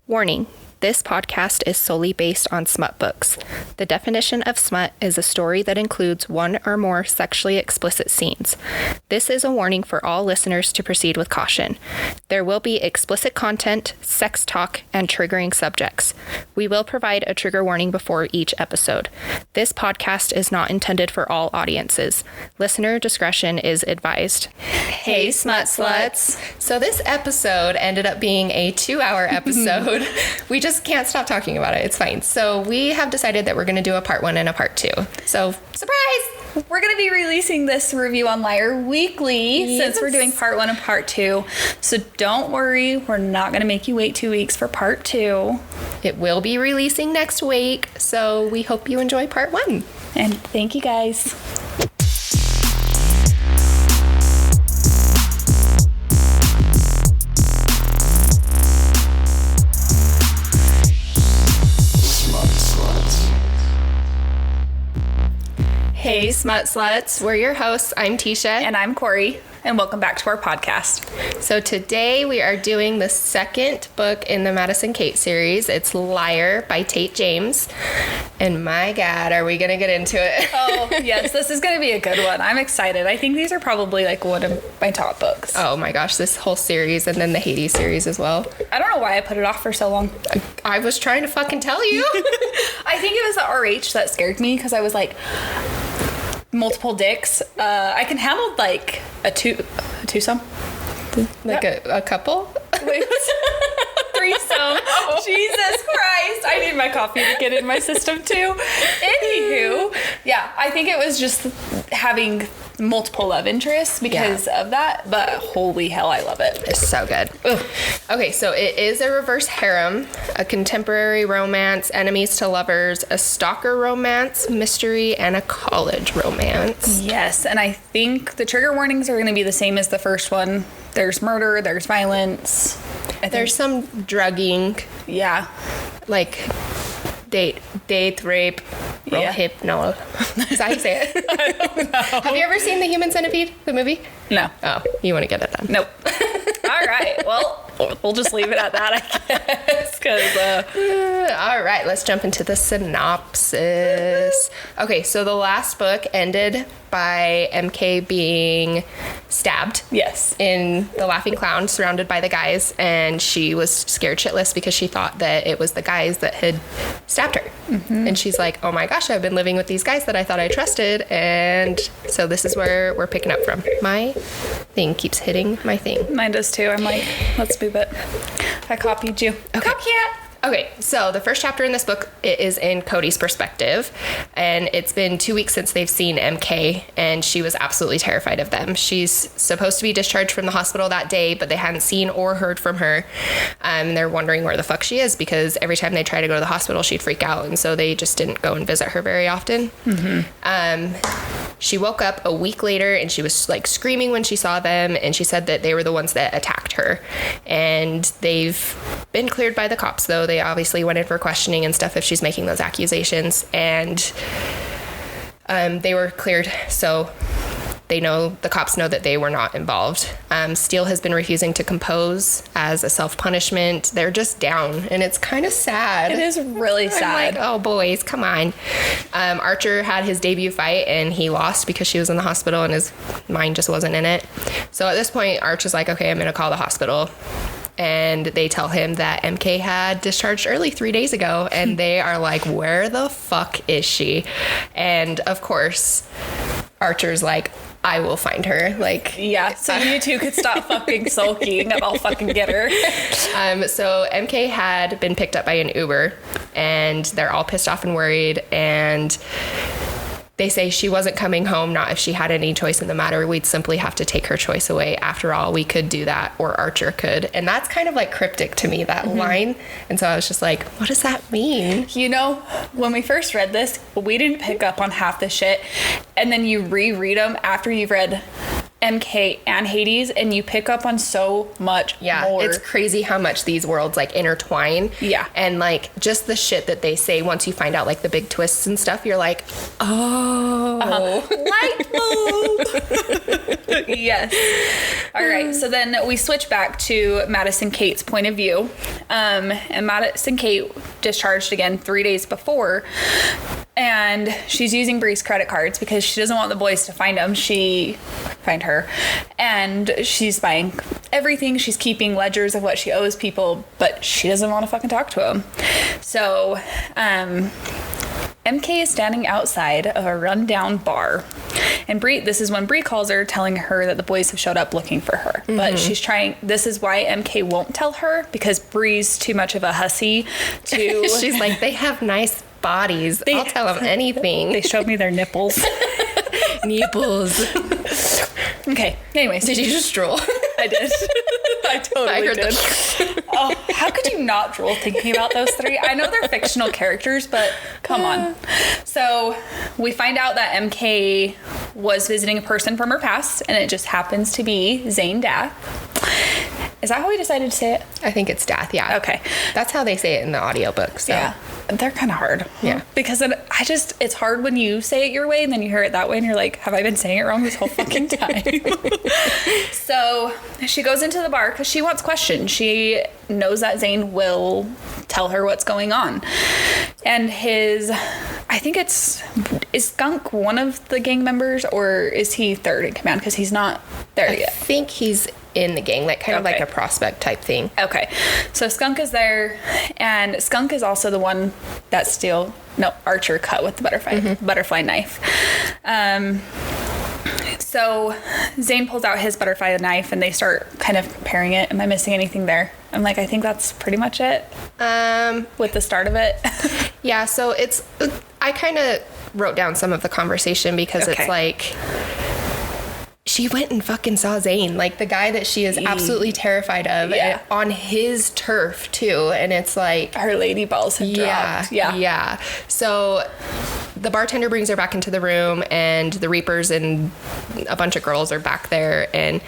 Warning. This podcast is solely based on smut books. The definition of smut is a story that includes one or more sexually explicit scenes. This is a warning for all listeners to proceed with caution. There will be explicit content, sex talk, and triggering subjects. We will provide a trigger warning before each episode. This podcast is not intended for all audiences. Listener discretion is advised. Hey, smut sluts. So this episode ended up being a 2-hour episode. We just can't stop talking about it. It's fine. So we have decided that we're going to do a part 1 and a part 2. So surprise! We're going to be releasing this review on Liar weekly since we're doing part 1 and part 2. So don't worry, we're not going to make you wait 2 weeks for part 2. It will be releasing next week. So we hope you enjoy part 1. And thank you guys. Hey, Smut Sluts. We're your hosts. I'm Tisha. And I'm Corey. And welcome back to our podcast. So today we are doing the second book in the Madison Kate series. It's Liar by Tate James. And my God, are we going to get into it? Oh, yes. This is going to be a good one. I'm excited. I think these are probably like one of my top books. Oh my gosh, this whole series and then the Hades series as well. I don't know why I put it off for so long. I was trying to fucking tell you. I think it was the RH that scared me because I was like... multiple dicks. I can handle like a twosome. Like a couple? Wait, threesome. Oh. Jesus Christ. I need my coffee to get in my system too. Anywho, yeah, I think it was just having multiple love interests because of that, but holy hell, I love it. It's so good. Ugh. Okay, so it is a reverse harem, a contemporary romance, enemies to lovers, a stalker romance, mystery, and a college romance. Yes, and I think the trigger warnings are going to be the same as the first one. There's murder, there's violence. There's some drugging. Yeah. Like date rape, hypno. Is that how you say it? I don't know. Have you ever seen The Human Centipede, the movie? No. Oh, you want to get it then? Nope. All right. Well, we'll just leave it at that, I guess. All right, let's jump into the synopsis. Okay, so the last book ended by MK being stabbed. Yes. In the Laughing Clown, surrounded by the guys, and she was scared shitless because she thought that it was the guys that had stabbed her. Mm-hmm. And she's like, oh my gosh, I've been living with these guys that I thought I trusted, and so this is where we're picking up from. My thing keeps hitting my thing. Mine does too. I'm like, let's move it. I copied you. Okay. Copycat. Okay, so the first chapter in this book, it is in Cody's perspective, and it's been 2 weeks since they've seen MK, and she was absolutely terrified of them. She's supposed to be discharged from the hospital that day, but they hadn't seen or heard from her. They're wondering where the fuck she is, because every time they try to go to the hospital, she'd freak out, and so they just didn't go and visit her very often. Mm-hmm. She woke up a week later, and she was like screaming when she saw them, and she said that they were the ones that attacked her, and they've been cleared by the cops, though. They obviously went in for questioning and stuff if she's making those accusations, and they were cleared, so the cops know that they were not involved. Steele has been refusing to compose as a self-punishment. They're just down, and it's kind of sad. It is really sad. I'm like, oh boys, come on. Archer had his debut fight, and he lost because she was in the hospital, and his mind just wasn't in it. So at this point, Arch is like, okay, I'm going to call the hospital. And they tell him that MK had discharged early 3 days ago, and they are like, where the fuck is she? And of course, Archer's like, I will find her. Like, yeah, so you two could stop fucking sulking and I'll fucking get her. So MK had been picked up by an Uber, and they're all pissed off and worried, and they say she wasn't coming home, not if she had any choice in the matter. We'd simply have to take her choice away. After all, we could do that, or Archer could. And that's kind of like cryptic to me, that line. And so I was just like, what does that mean? You know, when we first read this, we didn't pick up on half the shit. And then you reread them after you've read MK and Hades, and you pick up on so much more. It's crazy how much these worlds like intertwine. Yeah. And like just the shit that they say once you find out like the big twists and stuff, you're like, oh. Light bulb. Yes. All right. So then we switch back to Madison Kate's point of view. And Madison Kate discharged again 3 days before. And she's using Bree's credit cards because she doesn't want the boys to find her. And she's buying everything. She's keeping ledgers of what she owes people, but she doesn't want to fucking talk to them. So, MK is standing outside of a rundown bar. And this is when Bree calls her, telling her that the boys have showed up looking for her. Mm-hmm. But this is why MK won't tell her, because Bree's too much of a hussy to... She's like, they have nice bodies. I'll tell them anything. They showed me their nipples. Nipples. Okay, anyways. Did you just drool? I did. I totally did. Oh, how could you not drool thinking about those three? I know they're fictional characters, but come on. So we find out that MK was visiting a person from her past, and it just happens to be Zane Dath. Is that how we decided to say it? I think it's Dath, yeah. Okay. That's how they say it in the audiobook. So. Yeah. They're kind of hard. Yeah. Because it's hard when you say it your way and then you hear it that way and you're like, have I been saying it wrong this whole fucking time? So she goes into the bar because she wants questions. She knows that Zane will tell her what's going on. And is Skunk one of the gang members, or is he third in command? Because he's not there yet. I think he's in the gang, like kind of like a prospect type thing. Okay. So Skunk is there, and Skunk is also the one that Archer cut with the butterfly knife. So Zane pulls out his butterfly knife and they start kind of preparing it. Am I missing anything there? I'm like, I think that's pretty much it. With the start of it. Yeah, so I kind of wrote down some of the conversation because it's like, she went and fucking saw Zane, like the guy that she is absolutely terrified of, on his turf too. And it's like, her lady balls have dropped. Yeah. So the bartender brings her back into the room, and the Reapers and a bunch of girls are back there, and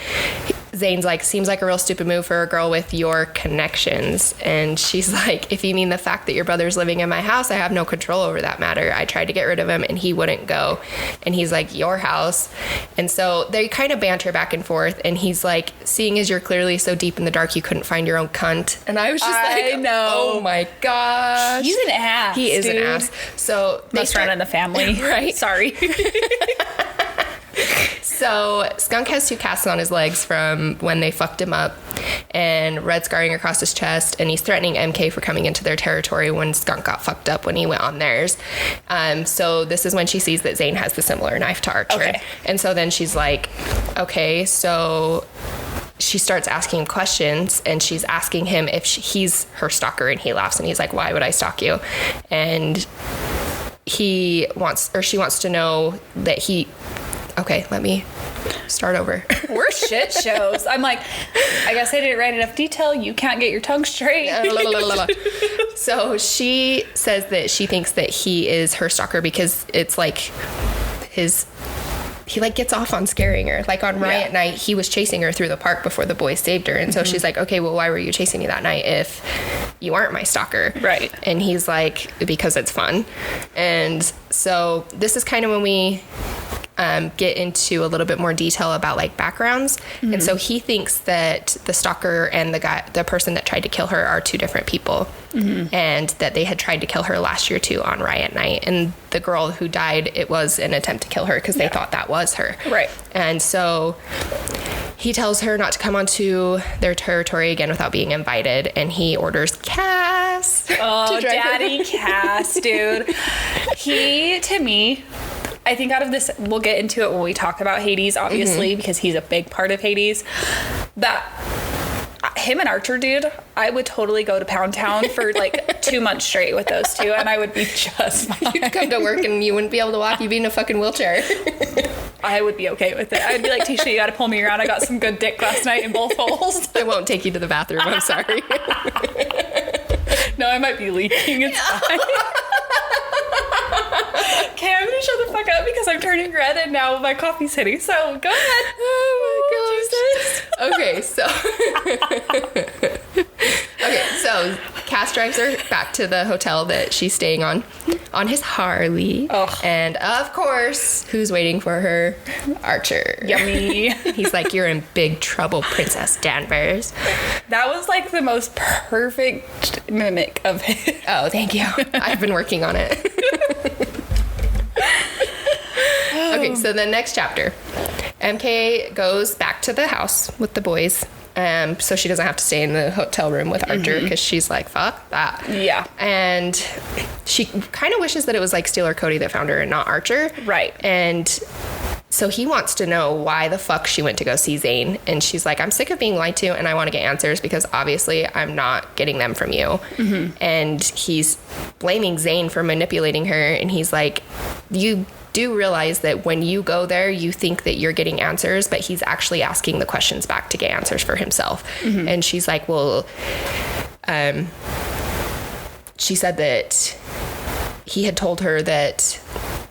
Zane's like, seems like a real stupid move for a girl with your connections. And she's like, if you mean the fact that your brother's living in my house, I have no control over that matter. I tried to get rid of him and he wouldn't go. And he's like, your house. And so they kind of banter back and forth, and he's like, seeing as you're clearly so deep in the dark you couldn't find your own cunt. And I was just oh my gosh, he's an ass. He is an ass. So they run in the family. Right. Sorry. So Skunk has 2 casts on his legs from when they fucked him up, and red scarring across his chest, and he's threatening MK for coming into their territory when Skunk got fucked up when he went on theirs. So this is when she sees that Zane has the similar knife to Archer. Okay. And so then she's like, okay, so she starts asking him questions, and she's asking him if he's her stalker, and he laughs and he's like, why would I stalk you? And she wants to know that okay, let me start over. We're shit shows. I'm like, I guess I didn't write enough detail. You can't get your tongue straight. So she says that she thinks that he is her stalker because it's like he like gets off on scaring her. Like on Riot Night, he was chasing her through the park before the boys saved her. And so she's like, okay, well, why were you chasing me that night if you aren't my stalker? Right. And he's like, because it's fun. And so this is kind of when we get into a little bit more detail about like backgrounds. Mm-hmm. And so he thinks that the stalker and the person that tried to kill her are 2 different people. Mm-hmm. And that they had tried to kill her last year too on Riot Night. And the girl who died, it was an attempt to kill her because they thought that was her. Right. And so he tells her not to come onto their territory again without being invited. And he orders Cass. Oh, Daddy Cass, dude. He, to me, I think out of this, we'll get into it when we talk about Hades, obviously, because he's a big part of Hades. That him and Archer, dude, I would totally go to Pound Town for like 2 months straight with those 2, and I would be just fine. You'd come to work and you wouldn't be able to walk. You'd be in a fucking wheelchair. I would be okay with it. I'd be like, Tisha, you gotta pull me around. I got some good dick last night in both holes. I won't take you to the bathroom. I'm sorry. No, I might be leaking. It's fine. Okay, I'm gonna shut the fuck up because I'm turning red and now my coffee's hitting. So go ahead. Oh Okay, so Cass drives her back to the hotel that she's staying on his Harley. Oh. And of course, who's waiting for her? Archer. Yummy. He's like, you're in big trouble, Princess Danvers. That was like the most perfect mimic of it. Oh, thank you. I've been working on it. Okay, so the next chapter. MK goes back to the house with the boys. So she doesn't have to stay in the hotel room with Archer because she's like, fuck that. Yeah. And she kind of wishes that it was like Steele or Cody that found her and not Archer. Right. And so he wants to know why the fuck she went to go see Zane. And she's like, I'm sick of being lied to and I want to get answers because obviously I'm not getting them from you. And he's blaming Zane for manipulating her. And he's like, you do realize that when you go there, you think that you're getting answers, but he's actually asking the questions back to get answers for himself. And she's like, well, she said that he had told her that,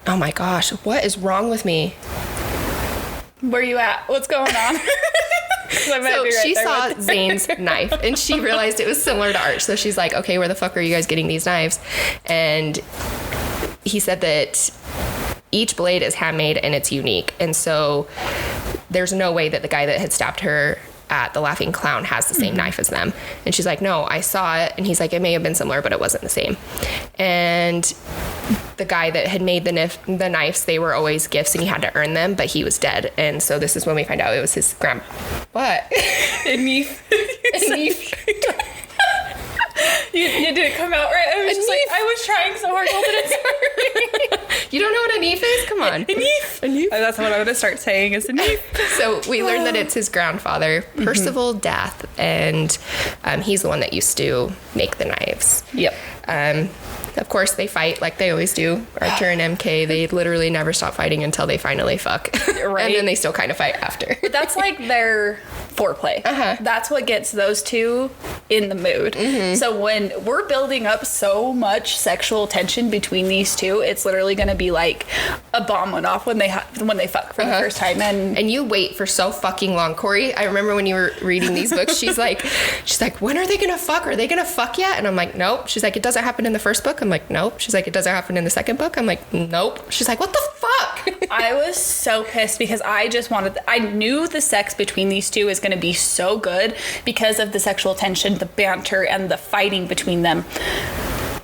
oh my gosh, what is wrong with me? Where you at? What's going on? So she saw Zane's knife and she realized it was similar to Arch. So she's like, okay, where the fuck are you guys getting these knives? And he said that each blade is handmade and it's unique. And so there's no way that the guy that had stabbed her at the Laughing Clown has the same knife as them. And she's like, no, I saw it. And he's like, it may have been similar, but it wasn't the same. And the guy that had made the knives, they were always gifts and he had to earn them, but he was dead. And so this is when we find out it was his what? A knife. You didn't come out right. I was just like, I was trying so hard holding it. Sorry. You don't know what a knife is? Come on. A knife. That's what I'm going to start saying is a knife. So we learned that it's his grandfather, Percival Death, and he's the one that used to make the knives. Yep. Of course, they fight like they always do. Archer and MK, they literally never stop fighting until they finally fuck. Right. And then they still kind of fight after. But that's like their foreplay. That's what gets those two in the mood. So when we're building up so much sexual tension between these two, it's literally going to be like a bomb went off when they fuck for the first time. And you wait for so fucking long. Corey, I remember when you were reading these books, she's like, when are they going to fuck? Are they going to fuck yet? And I'm like, nope. She's like, it doesn't happen in the first book. I'm like, nope. She's like, it doesn't happen in the second book. I'm like, nope. She's like, what the fuck? I was so pissed because I just I knew the sex between these two is going to be so good because of the sexual tension, the banter, and the fighting between them.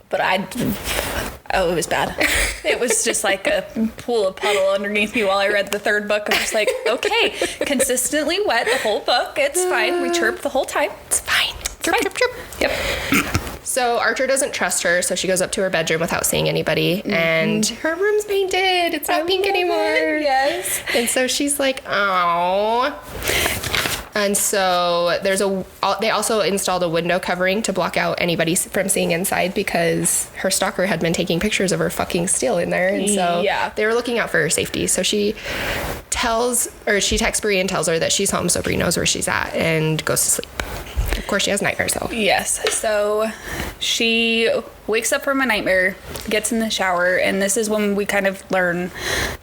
But it was bad. It was just like a pool of puddle underneath me while I read the third book. I'm just like, okay, consistently wet the whole book. It's fine. We chirp the whole time. It's fine. Chirp, chirp, chirp. Yep. So Archer doesn't trust her, so she goes up to her bedroom without seeing anybody, and her room's painted. It's not pink anymore. Yes. And so she's like, oh. And so they also installed a window covering to block out anybody from seeing inside because her stalker had been taking pictures of her fucking Steele in there. And so they were looking out for her safety. So she texts Bree and tells her that she's home so Bree knows where she's at and goes to sleep. Of course, she has nightmares, though. Yes. So she wakes up from a nightmare, gets in the shower, and this is when we kind of learn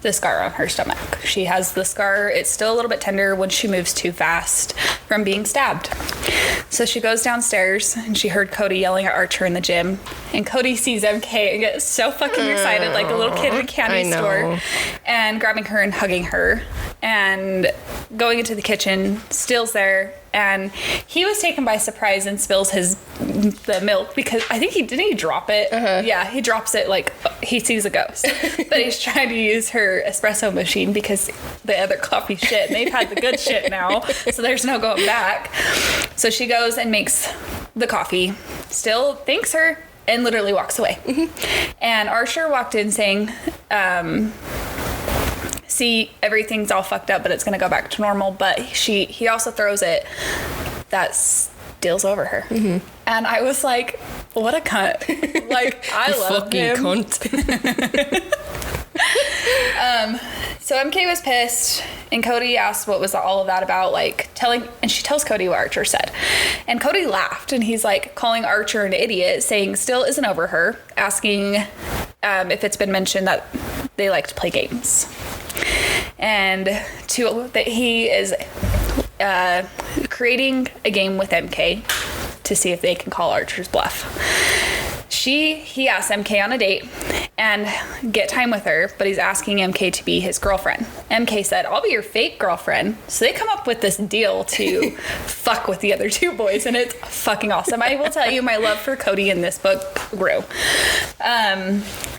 the scar on her stomach. She has the scar. It's still a little bit tender when she moves too fast from being stabbed. So she goes downstairs, and she heard Cody yelling at Archer in the gym. And Cody sees MK and gets so fucking excited, like a little kid in a candy store, and grabbing her and hugging her. And going into the kitchen, Steele's there, and he was taken by surprise and spills the milk because I think he drop it. Yeah, he drops it like he sees a ghost. But he's trying to use her espresso machine because the other coffee shit, and they've had the good shit now, so there's no going back. So she goes and makes the coffee. Steele thanks her and literally walks away. And Archer walked in saying, see, everything's all fucked up, but it's going to go back to normal. But he also throws it that Steele's over her. And I was like, what a cunt. Like, I love him. Cunt. So MK was pissed, and Cody asked what was all of that about, like and she tells Cody what Archer said. And Cody laughed, and he's like calling Archer an idiot, saying Steele isn't over her, asking if it's been mentioned that they like to play games. And that he is creating a game with MK to see if they can call Archer's bluff. He asked MK on a date and get time with her, but he's asking MK to be his girlfriend. MK said, I'll be your fake girlfriend. So they come up with this deal to fuck with the other two boys, and it's fucking awesome. I will tell you, my love for Cody in this book grew.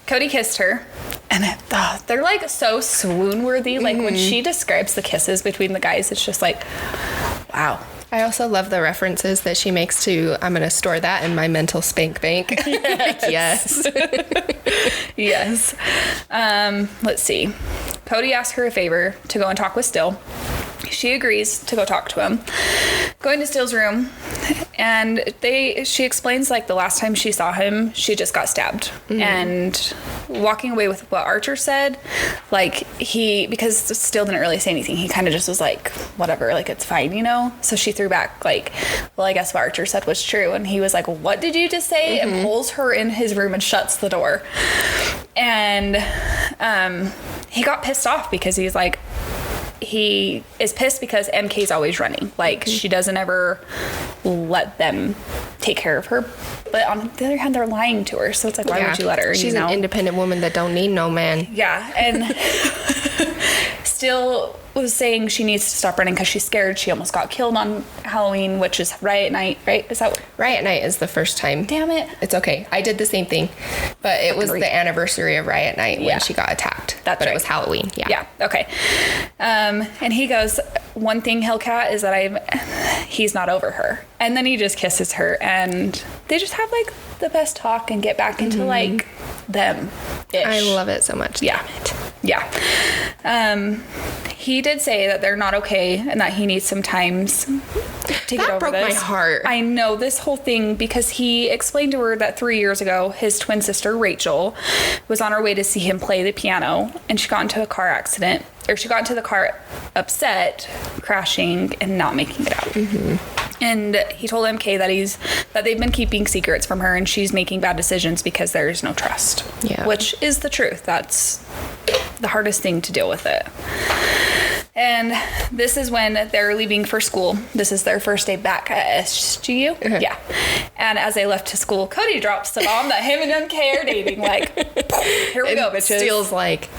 Cody kissed her, and they're like so swoon worthy. Like when she describes the kisses between the guys, it's just like, wow. I also love the references that she makes to, I'm going to store that in my mental spank bank. Yes. Yes. Let's see. Cody asks her a favor to go and talk with Still. She agrees to go talk to him. Going to Still's room, and she explains like the last time she saw him, she just got stabbed. And walking away with what Archer said, like because Still didn't really say anything, he kind of just was like, whatever, like it's fine, you know? So she threw back like, well, I guess what Archer said was true. And he was like, what did you just say? And pulls her in his room and shuts the door. And he got pissed off because he's like, he is pissed because MK's always running. Like, she doesn't ever let them take care of her. But on the other hand, they're lying to her. So it's like, why would you let her? She's an independent woman that don't need no man. Yeah. And Still was saying she needs to stop running because she's scared. She almost got killed on Halloween, which is Riot Night, right? Is that Riot Night is the first time. Damn it. It's okay. I did the same thing. But it was the anniversary of Riot Night when she got attacked. But it was Halloween. Yeah. Yeah. Okay. And he goes, one thing, Hellcat, is that he's not over her. And then he just kisses her, and they just have like the best talk and get back into like them. I love it so much. Yeah. Damn it. Yeah. He did say that they're not okay and that he needs some times to get over this. That broke my heart. I know, this whole thing, because he explained to her that 3 years ago, his twin sister, Rachel, was on her way to see him play the piano, and she got into a car accident, or she got into the car upset, crashing, and not making it out. And he told MK that they've been keeping secrets from her, and she's making bad decisions because there is no trust. Yeah. Which is the truth. That's the hardest thing to deal with it. And this is when they're leaving for school. This is their first day back at SGU. Yeah. And as they left to school, Cody drops the bomb that him and MK are dating. Like, here we go, bitches. Steele's like,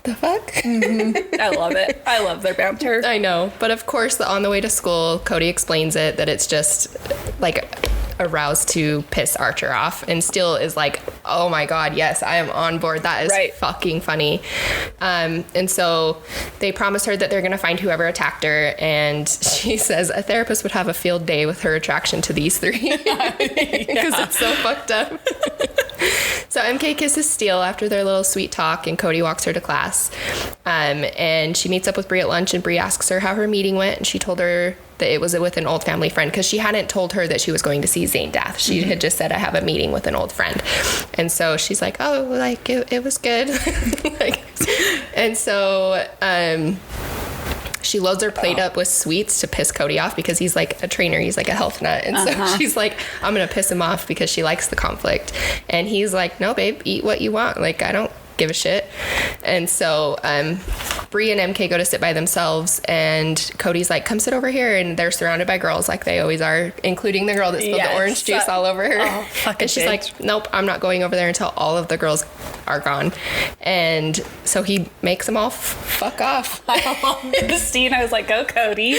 the fuck? I love it. I love their banter. I know. But of course, on the way to school, Cody explains it, that it's just like a rouse to piss Archer off. And Steele is like, oh my God, yes, I am on board. That is fucking funny. And so they promise her that they're going to find whoever attacked her. And she says a therapist would have a field day with her attraction to these three. Because it's so fucked up. So MK kisses Steele after their little sweet talk, and Cody walks her to class. And she meets up with Bree at lunch, and Bree asks her how her meeting went, and she told her that it was with an old family friend, because she hadn't told her that she was going to see Zane Dath. She had just said, I have a meeting with an old friend. And so she's like, oh, like, it was good. And so she loads her plate up with sweets to piss Cody off, because he's like a trainer. He's like a health nut. And so she's like, I'm going to piss him off because she likes the conflict. And he's like, no, babe, eat what you want. Like, I don't give a shit. And so Bree and MK go to sit by themselves, and Cody's like, come sit over here. And they're surrounded by girls like they always are, including the girl that spilled the orange juice all over her. And she's like, nope, I'm not going over there until all of the girls are gone. And so he makes them all fuck off. I love this scene. I was like, go Cody.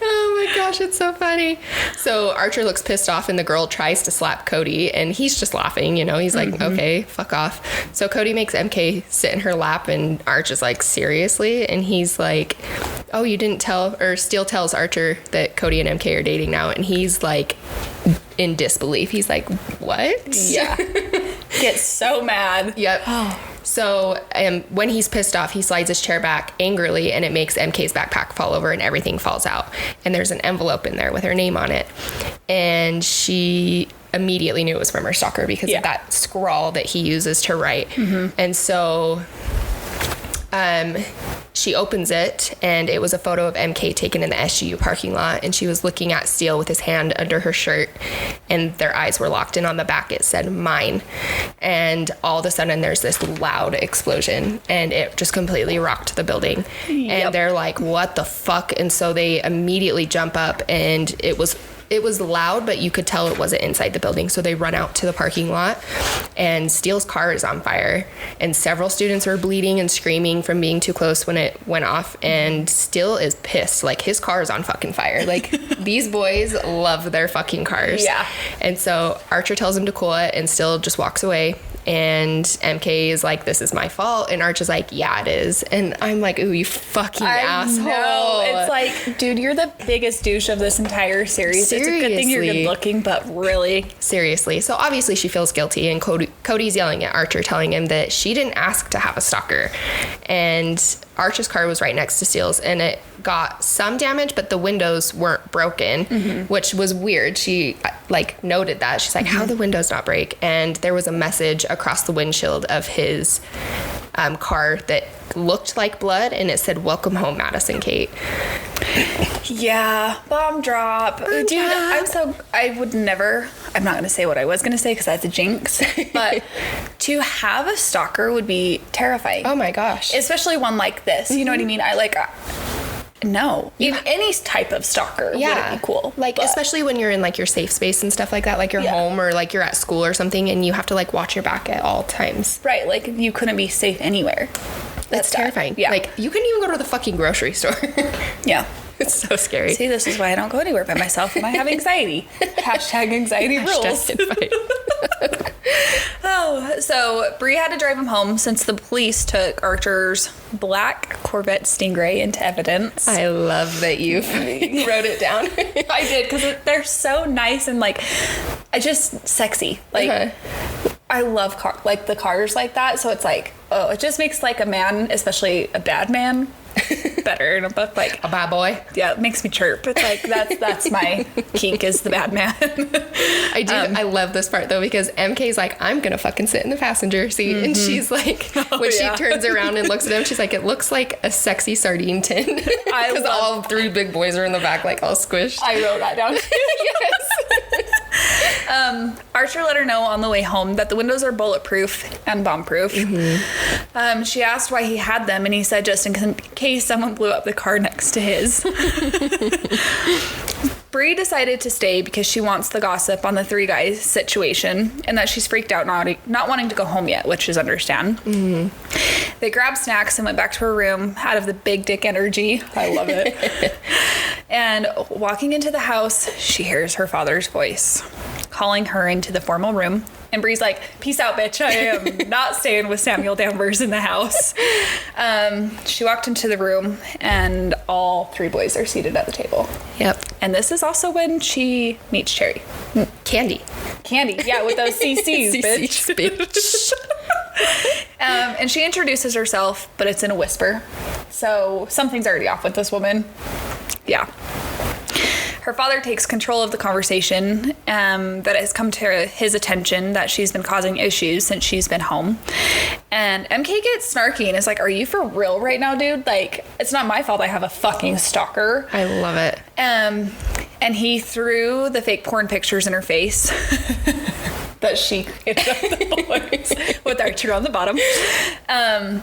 Oh my gosh, it's so funny. So Archer looks pissed off, and the girl tries to slap Cody, and he's just laughing, you know. He's like, okay, fuck off. So Cody makes MK sit in her lap, and Arch is like, seriously? And he's like, oh, you didn't tell? Or Steele tells Archer that Cody and MK are dating now, and he's like in disbelief. He's like, what? Yeah. Gets so mad. Yep. So when he's pissed off, he slides his chair back angrily, and it makes MK's backpack fall over, and everything falls out. And there's an envelope in there with her name on it. And she immediately knew it was from her stalker because of that scrawl that he uses to write. And so She opens it, and it was a photo of MK taken in the SGU parking lot, and she was looking at Steele with his hand under her shirt, and their eyes were locked, and on the back it said, "Mine." And all of a sudden there's this loud explosion, and it just completely rocked the building. Yep. And they're like, what the fuck? And so they immediately jump up, and it was loud, but you could tell it wasn't inside the building. So they run out to the parking lot, and Steele's car is on fire, and several students were bleeding and screaming from being too close when it went off. And Steele is pissed. Like, his car is on fucking fire. Like, these boys love their fucking cars. Yeah. And so Archer tells him to cool it, and Steele just walks away. And MK is like, "This is my fault." And Arch is like, "Yeah, it is." And I'm like, "Ooh, you fucking asshole." Know. It's like, dude, you're the biggest douche of this entire series. Seriously. It's a good thing you're good looking, but really. Seriously. So obviously she feels guilty, and Cody's yelling at Archer, telling him that she didn't ask to have a stalker. And Archer's car was right next to Steele's, and it got some damage, but the windows weren't broken, which was weird. She noted that. She's like, "How the windows not break?" And there was a message across the windshield of his car that looked like blood, and it said, "Welcome home, Madison Kate." Yeah, bomb drop. Dude, I would never, I'm not going to say what I was going to say because that's a jinx, but to have a stalker would be terrifying. Oh my gosh. Especially one like this. You know what I mean? No. Even any type of stalker wouldn't be cool. Especially when you're in your safe space and stuff like that, like your home or you're at school or something, and you have to watch your back at all times. Right, you couldn't be safe anywhere. That's terrifying. Yeah. You couldn't even go to the fucking grocery store. Yeah. It's so scary. See, this is why I don't go anywhere by myself when I have anxiety. Hashtag anxiety rules. So Bree had to drive him home since the police took Archer's black Corvette Stingray into evidence. I love that you wrote it down. I did, because they're so nice and just sexy. I love the cars like that. So it's it just makes a man, especially a bad man, better. But a bad boy. Yeah, it makes me chirp. It's that's my kink, is the bad man. I do. I love this part though, because MK's like, "I'm gonna fucking sit in the passenger seat," and she's like, when she turns around and looks at him, she's like, "It looks like a sexy sardine tin." Because all three big boys are in the back, all squished. I wrote that down. Yes. Archer let her know on the way home that the windows are bulletproof and bomb-proof. She asked why he had them, and he said just in case someone blew up the car next to his. Bree decided to stay because she wants the gossip on the three guys situation, and that she's freaked out not wanting to go home yet, which is understand. They grabbed snacks and went back to her room out of the big dick energy. I love it. And walking into the house, she hears her father's voice calling her into the formal room. And Bree's like, "Peace out, bitch. I am not staying with Samuel Danvers in the house." She walked into the room, and all three boys are seated at the table. Yep. And this is also when she meets Cherry. Candy, yeah, with those CCs, bitch. And she introduces herself, but it's in a whisper. So something's already off with this woman. Yeah. Her father takes control of the conversation that has come to his attention that she's been causing issues since she's been home. And MK gets snarky and is like, "Are you for real right now, dude? It's not my fault I have a fucking stalker." I love it. And he threw the fake porn pictures in her face that she created of the boys with Archer on the bottom. And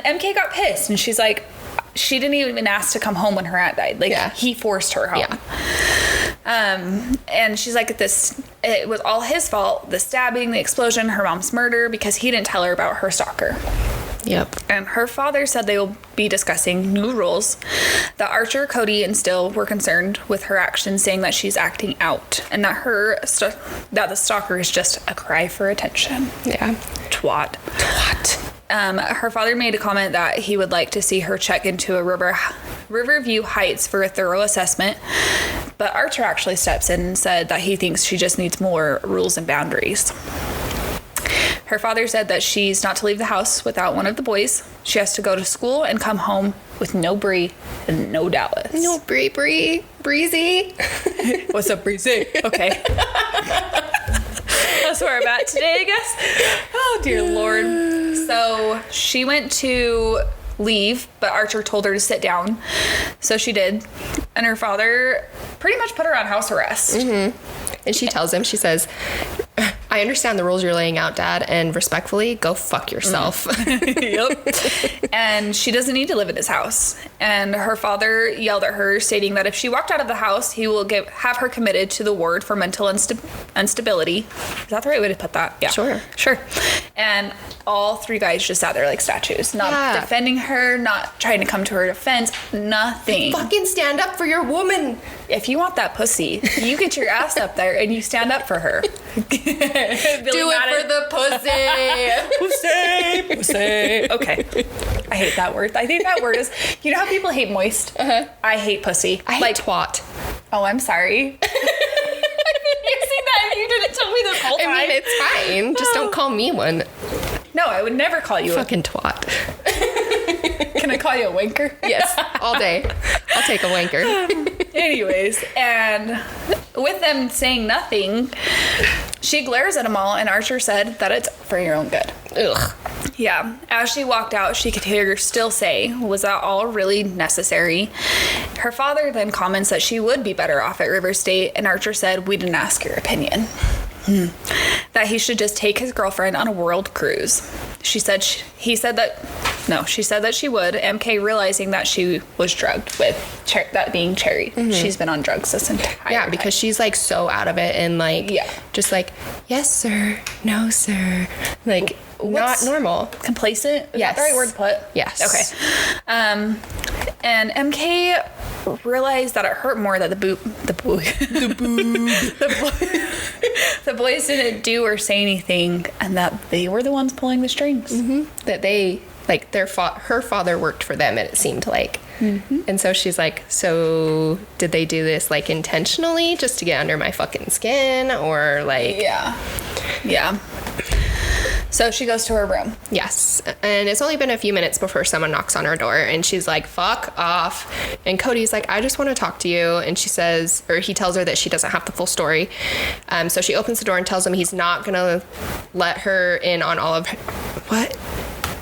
MK got pissed, and she's like, she didn't even ask to come home when her aunt died. He forced her home. Yeah. And she's like, it was all his fault. The stabbing, the explosion, her mom's murder, because he didn't tell her about her stalker. Yep. And her father said they will be discussing new rules. That Archer, Cody, and Still were concerned with her actions, saying that she's acting out, and that that the stalker is just a cry for attention. Yeah. Twat. Her father made a comment that he would like to see her check into a Riverview Heights for a thorough assessment, but Archer actually steps in and said that he thinks she just needs more rules and boundaries. Her father said that she's not to leave the house without one of the boys. She has to go to school and come home with no Bree and no Dallas. No Breezy. What's up, Breezy? Okay. That's where I'm at today, I guess. Oh, dear Lord. So she went to leave, but Archer told her to sit down. So she did. And her father pretty much put her on house arrest. And she tells him, she says, I understand the rules you're laying out, Dad, and respectfully, go fuck yourself. Yep. And she doesn't need to live in his house. And her father yelled at her, stating that if she walked out of the house, he will have her committed to the ward for mental instability. Is that the right way to put that? Yeah. Sure. And all three guys just sat there like statues, not defending her, not trying to come to her defense, nothing. Fucking stand up for your woman. If you want that pussy, you get your ass up there and you stand up for her. Do it for the pussy. Pussy. Okay. I hate that word. I think that word is, you know how people hate moist? I hate pussy. I hate twat. Oh, I'm sorry. I've been using that and you didn't tell me this whole time. I mean, it's fine. Just don't call me one. No, I would never call you fucking twat. Can I call you a wanker? Yes, all day. I'll take a wanker. Anyways, and with them saying nothing, she glares at them all, and Archer said that it's for your own good. Ugh. Yeah. As she walked out, she could hear her still say, was that all really necessary? Her father then comments that she would be better off at River State, and Archer said, we didn't ask your opinion. That he should just take his girlfriend on a world cruise. She said she would. MK realizing that she was drugged with that being Cherry. She's been on drugs this entire time. Because she's like so out of it and like just like, yes sir, no sir, like not normal, complacent. Is that the right word to put? Yes. Okay. And MK realized that it hurt more that the boys didn't do or say anything, and that they were the ones pulling the strings. That they like her father worked for them, and it seemed like. And so she's like, so did they do this like intentionally just to get under my fucking skin, or like? Yeah. So she goes to her room. Yes. And it's only been a few minutes before someone knocks on her door, and she's like, fuck off. And Cody's like, I just want to talk to you. And she says, or he tells her that she doesn't have the full story. So she opens the door and tells him he's not going to let her in on all of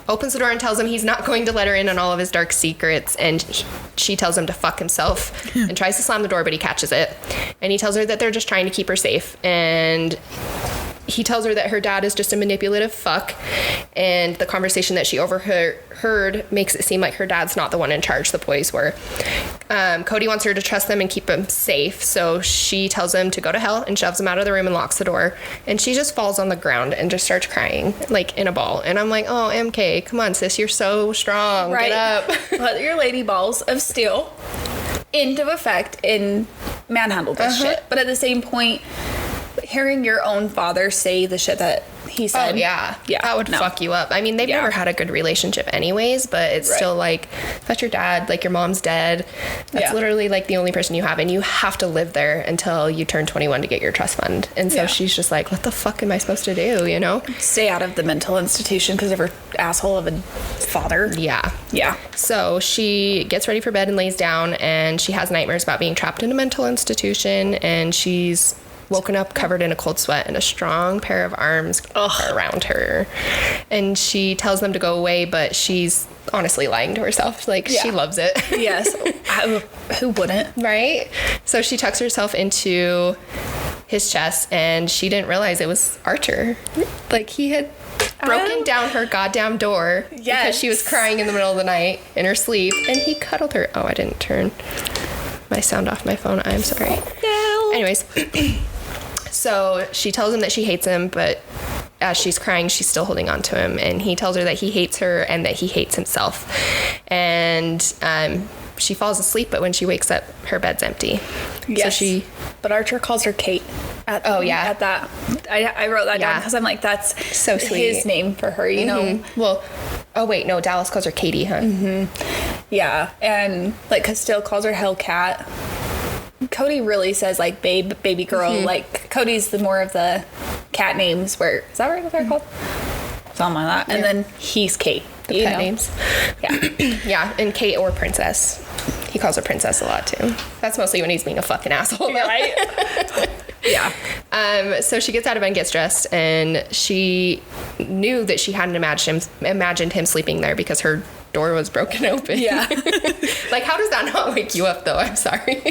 opens the door and tells him he's not going to let her in on all of his dark secrets, and she tells him to fuck himself and tries to slam the door, but he catches it. And he tells her that they're just trying to keep her safe, and he tells her that her dad is just a manipulative fuck, and the conversation that she overheard makes it seem like her dad's not the one in charge, the boys were. Cody wants her to trust them and keep them safe, so she tells him to go to hell and shoves him out of the room and locks the door, and she just falls on the ground and just starts crying like in a ball. And I'm like, oh, MK, come on sis, you're so strong, right? Get up. Put your lady balls of steel into effect and manhandle this shit. But at the same point, hearing your own father say the shit that he said. Oh, yeah. That would fuck you up. I mean, they've never had a good relationship anyways, but it's still like, that's your dad, like your mom's dead. That's literally like the only person you have, and you have to live there until you turn 21 to get your trust fund. And so she's just like, what the fuck am I supposed to do, you know? Stay out of the mental institution because of her asshole of a father. Yeah. So she gets ready for bed and lays down, and she has nightmares about being trapped in a mental institution, and she's woken up covered in a cold sweat and a strong pair of arms around her. And she tells them to go away, but she's honestly lying to herself. Like, she loves it. Yes. Who wouldn't? Right? So she tucks herself into his chest, and she didn't realize it was Archer. Like, he had broken down her goddamn door because she was crying in the middle of the night in her sleep, and he cuddled her. Oh, I didn't turn my sound off my phone. I'm sorry. No. Anyways. So she tells him that she hates him, but as she's crying, she's still holding on to him. And he tells her that he hates her and that he hates himself. And she falls asleep, but when she wakes up, her bed's empty. Yes. So but Archer calls her Kate. At that. I wrote that down because I'm like, that's so sweet. His name for her, you know? Well, oh wait, no, Dallas calls her Katie, huh? Yeah. And like Castile calls her Hellcat. Cody really says like baby girl. Like Cody's the more of the cat names. Where is that right? What they're called? Something like that. And then he's Kate. The pet names. Yeah. And Kate or Princess. He calls her Princess a lot too. That's mostly when he's being a fucking asshole, right? So she gets out of bed and gets dressed, and she knew that she hadn't imagined him sleeping there because her door was broken open. Yeah. Like, how does that not wake you up, though? I'm sorry.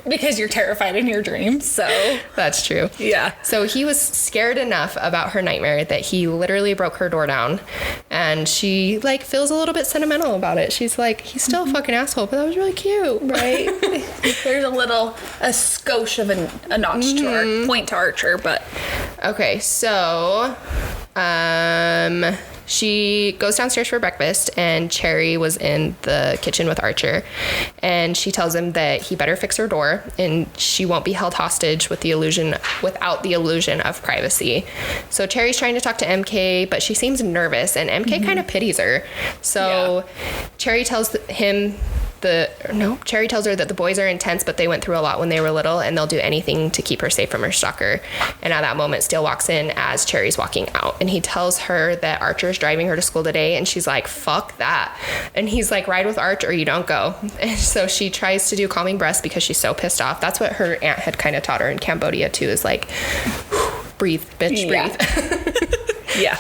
Because you're terrified in your dreams, so. That's true. Yeah. So he was scared enough about her nightmare that he literally broke her door down. And she, like, feels a little bit sentimental about it. She's like, he's still a fucking asshole, but that was really cute. Right? There's a skosh of a notch to our point to Archer, but. Okay, so she goes downstairs for breakfast, and Cherry was in the kitchen with Archer, and she tells him that he better fix her door, and she won't be held hostage without the illusion of privacy. So Cherry's trying to talk to MK, but she seems nervous, and MK kind of pities her. So Cherry tells Cherry tells her that the boys are intense, but they went through a lot when they were little, and they'll do anything to keep her safe from her stalker. And at that moment, Steele walks in as Cherry's walking out, and he tells her that Archer's driving her to school today, and she's like, fuck that. And he's like, ride with Arch or you don't go. And so she tries to do calming breaths because she's so pissed off. That's what her aunt had kind of taught her in Cambodia too, is like, breathe, bitch, breathe. Yeah.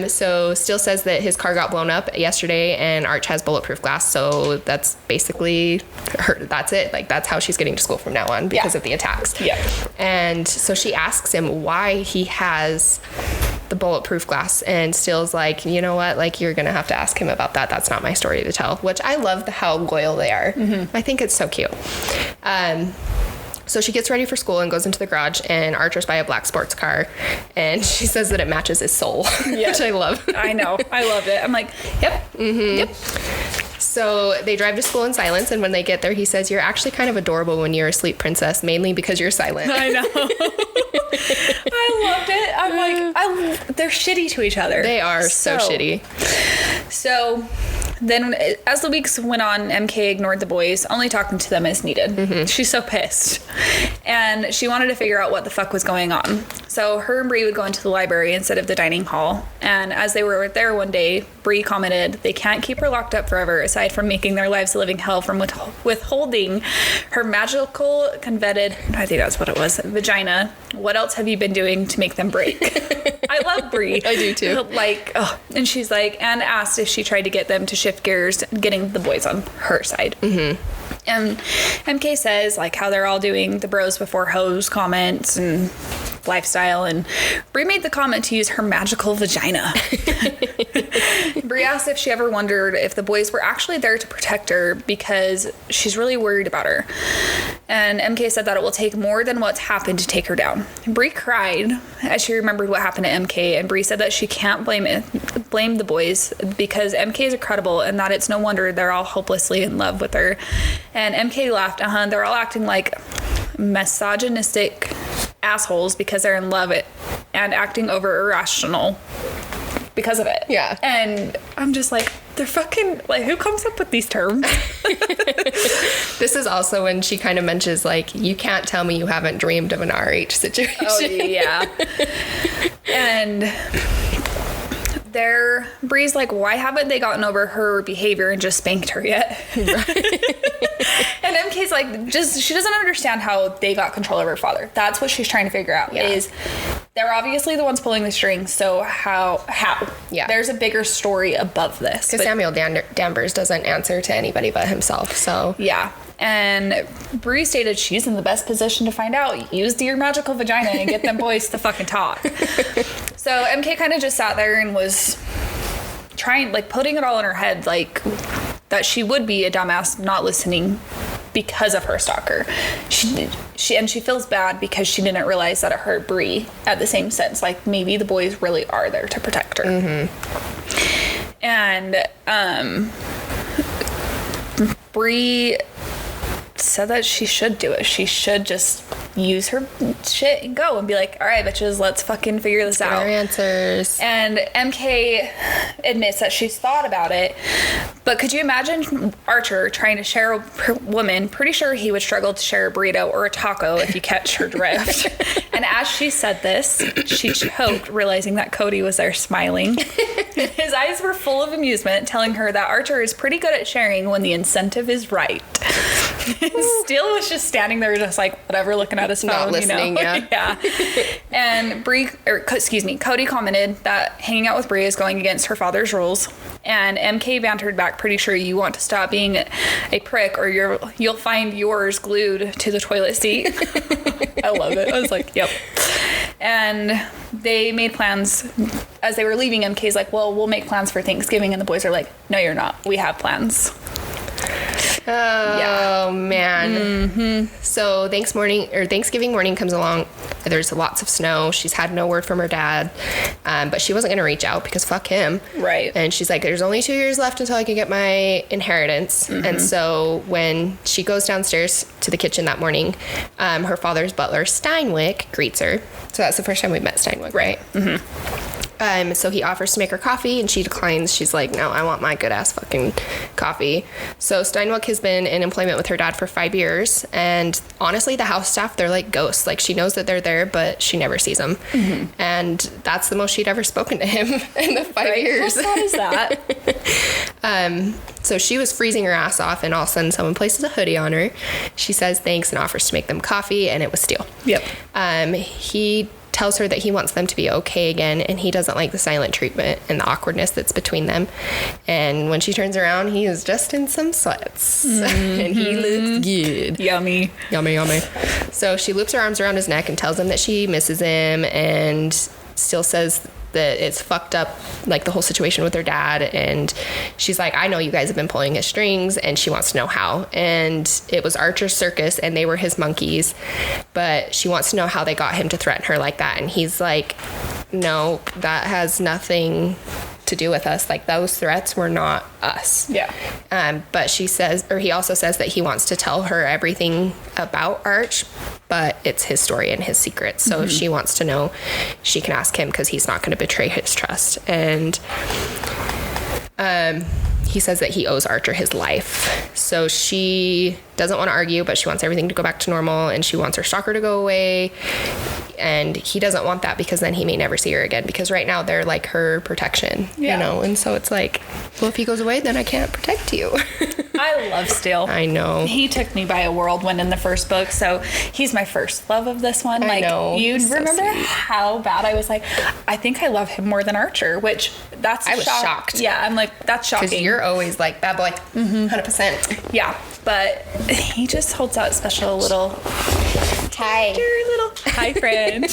So Steele says that his car got blown up yesterday, and Arch has bulletproof glass. So that's basically that's it. Like, that's how she's getting to school from now on because of the attacks. Yeah. And so she asks him why he has the bulletproof glass, and Steele's like, you know what? Like, you're going to have to ask him about that. That's not my story to tell, which I love how loyal they are. I think it's so cute. So she gets ready for school and goes into the garage, and Archer's by a black sports car, and she says that it matches his soul, which I love. I know. I love it. I'm like, yep. Yep. So they drive to school in silence, and when they get there, he says, you're actually kind of adorable when you're asleep, princess, mainly because you're silent. I know. I loved it. I'm like, they're shitty to each other. They are so shitty. So then as the weeks went on, MK ignored the boys, only talking to them as needed. She's so pissed. And she wanted to figure out what the fuck was going on. So her and Bree would go into the library instead of the dining hall. And as they were there one day, Bree commented, they can't keep her locked up forever, aside from making their lives a living hell from withholding her magical convetted, I think that's what it was, vagina. What else have you been doing to make them break? I love Bree. I do too. Like, oh. And she's like, and asked if she tried to get them to shift gears, getting the boys on her side. And MK says, like, how they're all doing the bros before hoes comments and lifestyle, and Bree made the comment to use her magical vagina. Bree asked if she ever wondered if the boys were actually there to protect her because she's really worried about her. And MK said that it will take more than what's happened to take her down. Bree cried as she remembered what happened to MK, and Bree said that she can't blame the boys because MK is incredible and that it's no wonder they're all hopelessly in love with her. And MK laughed, they're all acting like misogynistic assholes because they're in love and acting over irrational because of it. Yeah. And I'm just like, they're fucking, like, who comes up with these terms? This is also when she kind of mentions, like, you can't tell me you haven't dreamed of an RH situation. Oh, yeah. And Bree's like, why haven't they gotten over her behavior and just spanked her yet? And MK's like, she doesn't understand how they got control of her father. That's what she's trying to figure out, is they're obviously the ones pulling the strings, so how? Yeah. There's a bigger story above this. Because Samuel Danvers doesn't answer to anybody but himself, so. Yeah. And Bree stated she's in the best position to find out. Use your magical vagina and get them boys to fucking talk. So MK kind of just sat there and was trying, like, putting it all in her head, like, that she would be a dumbass not listening because of her stalker. She feels bad because she didn't realize that it hurt Bree at the same sense. Like, maybe the boys really are there to protect her. And Bree said that she should do it. She should just use her shit and go and be like, all right, bitches, let's fucking figure this out. Our answers. And MK admits that she's thought about it, but could you imagine Archer trying to share a woman? Pretty sure he would struggle to share a burrito or a taco, if you catch her drift. And as she said this, she choked, realizing that Cody was there smiling. His eyes were full of amusement, telling her that Archer is pretty good at sharing when the incentive is right. Steele was just standing there just like, whatever, looking at his phone. Not listening, yeah. And Cody commented that hanging out with Bree is going against her father's rules. And MK bantered back, pretty sure you want to stop being a prick or you'll find yours glued to the toilet seat. I love it. I was like, yep. And they made plans. As they were leaving, MK's like, well, we'll make plans for Thanksgiving. And the boys are like, no, you're not. We have plans. Oh, man. So Thanksgiving morning comes along. There's lots of snow. She's had no word from her dad, but she wasn't going to reach out because fuck him. Right. And she's like, there's only 2 years left until I can get my inheritance. And so when she goes downstairs to the kitchen that morning, her father's butler, Steinwick, greets her. So that's the first time we've met Steinwick, right? So he offers to make her coffee and she declines. She's like, no, I want my good ass fucking coffee. So Steinwick has been in employment with her dad for 5 years. And honestly, the house staff, they're like ghosts. Like, she knows that they're there, but she never sees them. And that's the most she'd ever spoken to him in the 5 years. How sad is that? So she was freezing her ass off, and all of a sudden someone places a hoodie on her. She says thanks and offers to make them coffee, and it was Steele. Yep. He tells her that he wants them to be okay again, and he doesn't like the silent treatment and the awkwardness that's between them. And when she turns around, he is just in some sweats and he looks good. Yummy. So she loops her arms around his neck and tells him that she misses him, and still says that it's fucked up, like the whole situation with her dad. And she's like, I know you guys have been pulling his strings, and she wants to know how. And it was Archer's circus and they were his monkeys, but she wants to know how they got him to threaten her like that. And he's like, no, that has nothing to do with us. Like, those threats were not us. Yeah. But she says, or he also says that he wants to tell her everything about Arch, but it's his story and his secret. So if she wants to know, she can ask him, because he's not going to betray his trust. And he says that he owes Archer his life. So she doesn't want to argue, but she wants everything to go back to normal, and she wants her stalker to go away. And he doesn't want that, because then he may never see her again, because right now they're like her protection, you know? And so it's like, well, if he goes away, then I can't protect you. I love Steele. I know. He took me by a whirlwind in the first book, so he's my first love of this one. I know. You So remember sweet. how bad I was like, I think I love him more than Archer, which that's I was shocked. Yeah, I'm like, that's shocking. Because you're always like, bad boy, 100%. Yeah, but he just holds out special little hi French.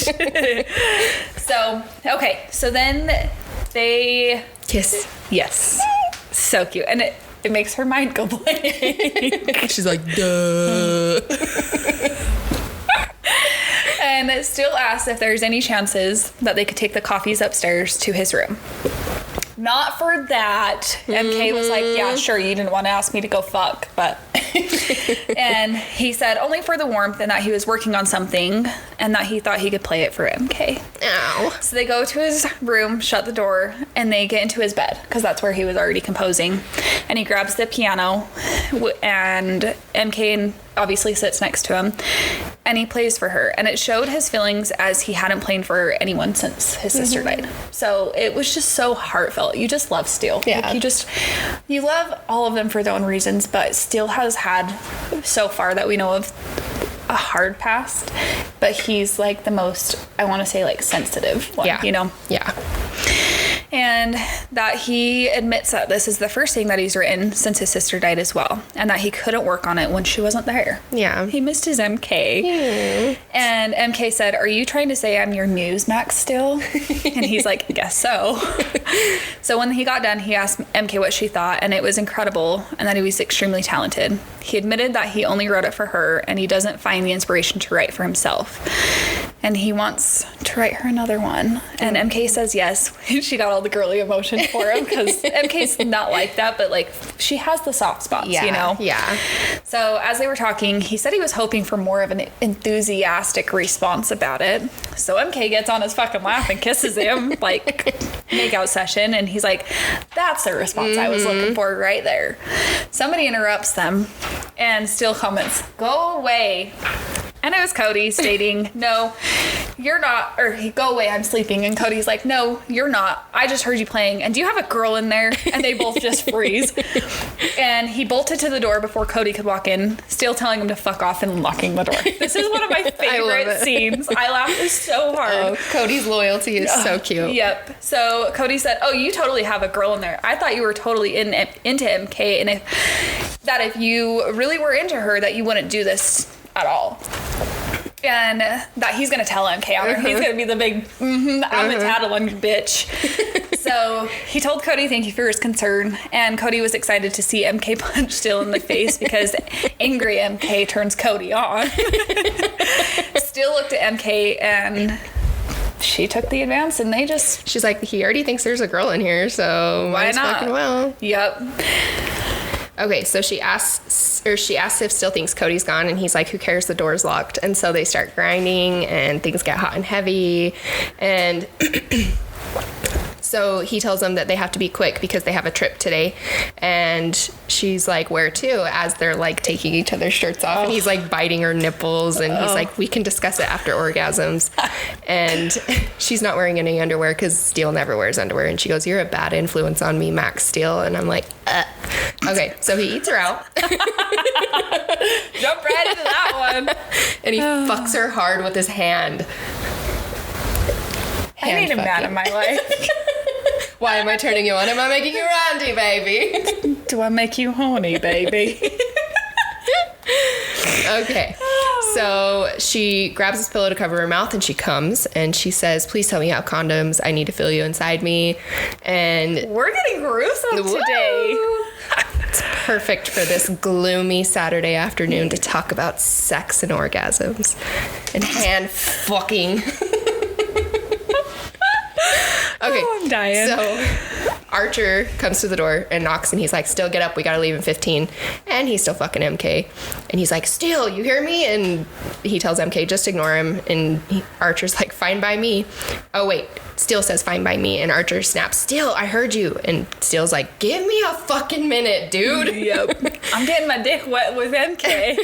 So then they Kiss. Yes, so cute, and it makes her mind go blank. She's like, duh. And Steele asks if there's any chances that they could take the coffees upstairs to his room. Not for that. MK was like, yeah, sure, you didn't want to ask me to go fuck, but... And he said only for the warmth, and that he was working on something, and that he thought he could play it for MK. Ow. So they go to his room, shut the door, and they get into his bed, because that's where he was already composing. And he grabs the piano, and MK obviously sits next to him, and he plays for her. And it showed his feelings, as he hadn't played for anyone since his sister died. So it was just so heartfelt. You just love Steele. Yeah. Like, you love all of them for their own reasons, but Steele has had, so far that we know of, a hard past, but he's like the most, I want to say, like, sensitive one, you know? Yeah. And that he admits that this is the first thing that he's written since his sister died as well, and that he couldn't work on it when she wasn't there. Yeah. He missed his MK. And MK said, are you trying to say I'm your Newsmax still? And he's like, I guess so. So when he got done, he asked MK what she thought, and it was incredible, and that he was extremely talented. He admitted that he only wrote it for her, and he doesn't find the inspiration to write for himself. And he wants to write her another one. And MK says yes. She got all the girly emotion for him, because MK's not like that, but like, she has the soft spots, you know? Yeah. So as they were talking, he said he was hoping for more of an enthusiastic response about it. So MK gets on his fucking lap and kisses him, like, make-out session. And he's like, that's the response I was looking for right there. Somebody interrupts them, and Steele comments, go away. And it was Cody stating, no, you're not, or go away, I'm sleeping. And Cody's like, no, you're not. I just heard you playing. And do you have a girl in there? And they both just freeze. And he bolted to the door before Cody could walk in, still telling him to fuck off and locking the door. This is one of my favorite scenes. I laughed so hard. Oh, Cody's loyalty is so cute. Yep. So Cody said, oh, you totally have a girl in there. I thought you were totally into MK, and if you really were into her, that you wouldn't do this at all. And that he's going to tell MK on her. He's going to be the big, I'm a Tattling bitch. So he told Cody thank you for his concern. And Cody was excited to see MK punch Still in the face because angry MK turns Cody on. Still looked at MK and she took the advance, and she's like, he already thinks there's a girl in here, so why not? Fucking well. Yep. Okay, so she asks if Still thinks Cody's gone, and he's like, who cares, the door's locked. And so they start grinding, and things get hot and heavy, and so he tells them that they have to be quick because they have a trip today. And she's like, where to? As they're like taking each other's shirts off. And he's like biting her nipples. And he's like, we can discuss it after orgasms. And she's not wearing any underwear because Steele never wears underwear. And she goes, you're a bad influence on me, Max Steele. And I'm like, Okay, so he eats her out. Jump right into that one. And he fucks her hard with his hand. I need a man in my life. Why am I turning you on? Am I making you randy, baby? Do I make you horny, baby? Okay. So she grabs his pillow to cover her mouth, and she comes, and she says, please tell me you have condoms. I need to feel you inside me. And we're getting gruesome today. It's perfect for this gloomy Saturday afternoon to talk about sex and orgasms and hand fucking. Okay, oh, I'm dying. So Archer comes to the door and knocks, and he's like, Still, get up, we gotta leave in 15. And he's still fucking MK. And he's like, Still, you hear me? And he tells MK, just ignore him. And Archer's like, fine by me. Oh, wait. Steele says, fine by me. And Archer snaps, Steele, I heard you. And Steele's like, give me a fucking minute, dude. Yep. I'm getting my dick wet with MK.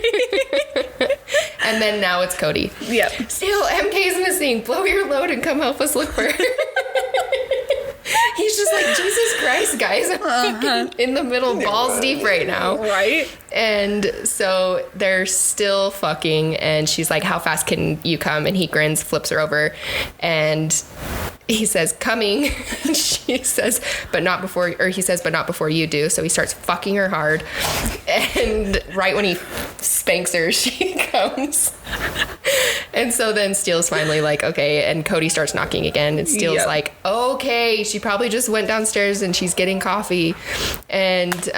And then now it's Cody. Yep. Steele, MK's missing. Blow your load and come help us look for her. He's just like, Jesus Christ, guys. I'm in the middle, balls deep right now. Right? And so they're still fucking, and she's like, how fast can you come? And he grins, flips her over, and he says, coming. She says, but not before, or he says, but not before you do. So he starts fucking her hard. And right when he spanks her, she comes. And so then Steele's finally like, okay. And Cody starts knocking again. And Steele's like, okay, she probably just went downstairs and she's getting coffee. And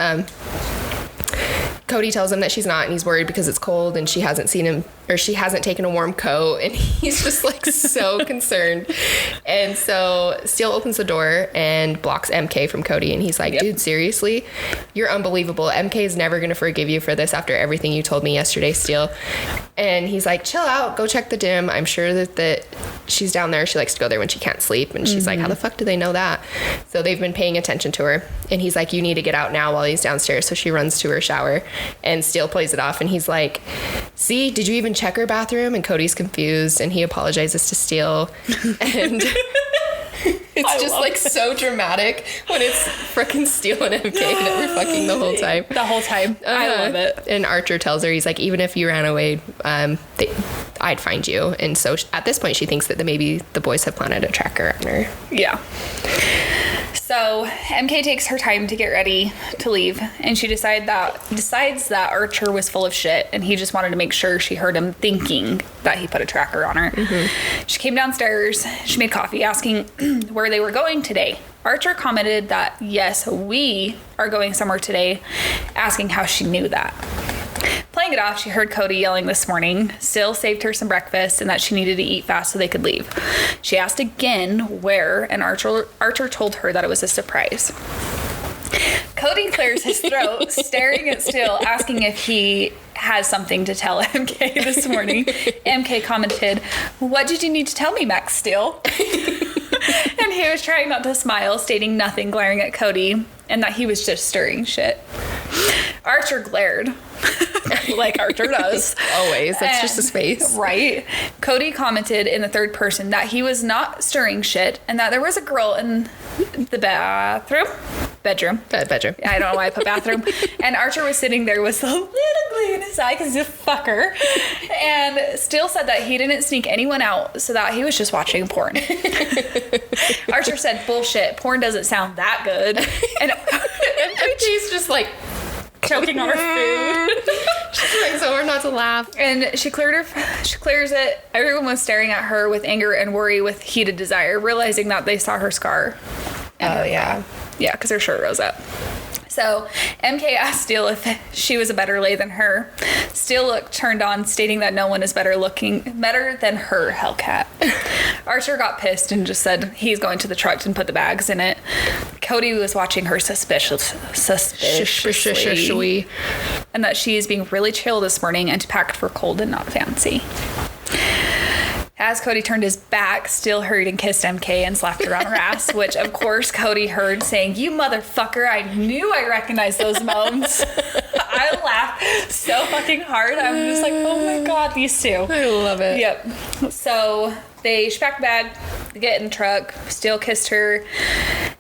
Cody tells him that she's not, and he's worried because it's cold and she hasn't seen him, or she hasn't taken a warm coat, and he's just like so concerned. And so Steele opens the door and blocks MK from Cody, and he's like, dude, seriously? You're unbelievable. MK is never going to forgive you for this after everything you told me yesterday, Steele. And he's like, chill out, go check the gym. I'm sure that she's down there. She likes to go there when she can't sleep. And she's like, how the fuck do they know that? So they've been paying attention to her. And he's like, you need to get out now while he's downstairs. So she runs to her shower, and Steele plays it off, and he's like, see, did you even check her bathroom? And Cody's confused, and he apologizes to Steele. And it's just like so dramatic when it's frickin' Steele and MK that we're fucking the whole time. The whole time. I love it. And Archer tells her, he's like, even if you ran away, I'd find you. And so at this point, she thinks that maybe the boys have planted a tracker on her. Yeah. So MK takes her time to get ready to leave, and she decides that Archer was full of shit, and he just wanted to make sure she heard him thinking that he put a tracker on her. She came downstairs, she made coffee, asking where they were going today. Archer commented that, yes, we are going somewhere today, asking how she knew that. Playing it off, she heard Cody yelling this morning, Still saved her some breakfast and that she needed to eat fast so they could leave. She asked again where, and Archer told her that it was a surprise. Cody clears his throat, staring at Still, asking if he has something to tell MK this morning. MK commented, what did you need to tell me, Max Still? And he was trying not to smile, stating nothing, glaring at Cody, and that he was just stirring shit. Archer glared. like Archer does. Always. That's just his face. Right. Cody commented in the third person that he was not stirring shit and that there was a girl in the bedroom. Bedroom. I don't know why I put bathroom. And Archer was sitting there with a little glee in his eye because he's a fucker. And still said that he didn't sneak anyone out, so that he was just watching porn. Archer said, bullshit, porn doesn't sound that good. And she's just like choking on her food. She's trying so hard not to laugh. And she clears it. Everyone was staring at her with anger and worry with heated desire, realizing that they saw her scar. Oh, yeah. Yeah, because her shirt rose up. So MK asked Steele if she was a better lay than her. Steele looked turned on, stating that no one is better than her, Hellcat. Archer got pissed and just said he's going to the truck and put the bags in it. Cody was watching her suspiciously. And that she is being really chill this morning and packed for cold and not fancy. As Cody turned his back, Steele hurried and kissed MK and slapped her on her ass, which, of course, Cody heard, saying, "You motherfucker, I knew I recognized those moans." I laughed so fucking hard. I'm just like, oh my God, these two. I love it. Yep. So they packed the bag, get in the truck, Steele kissed her,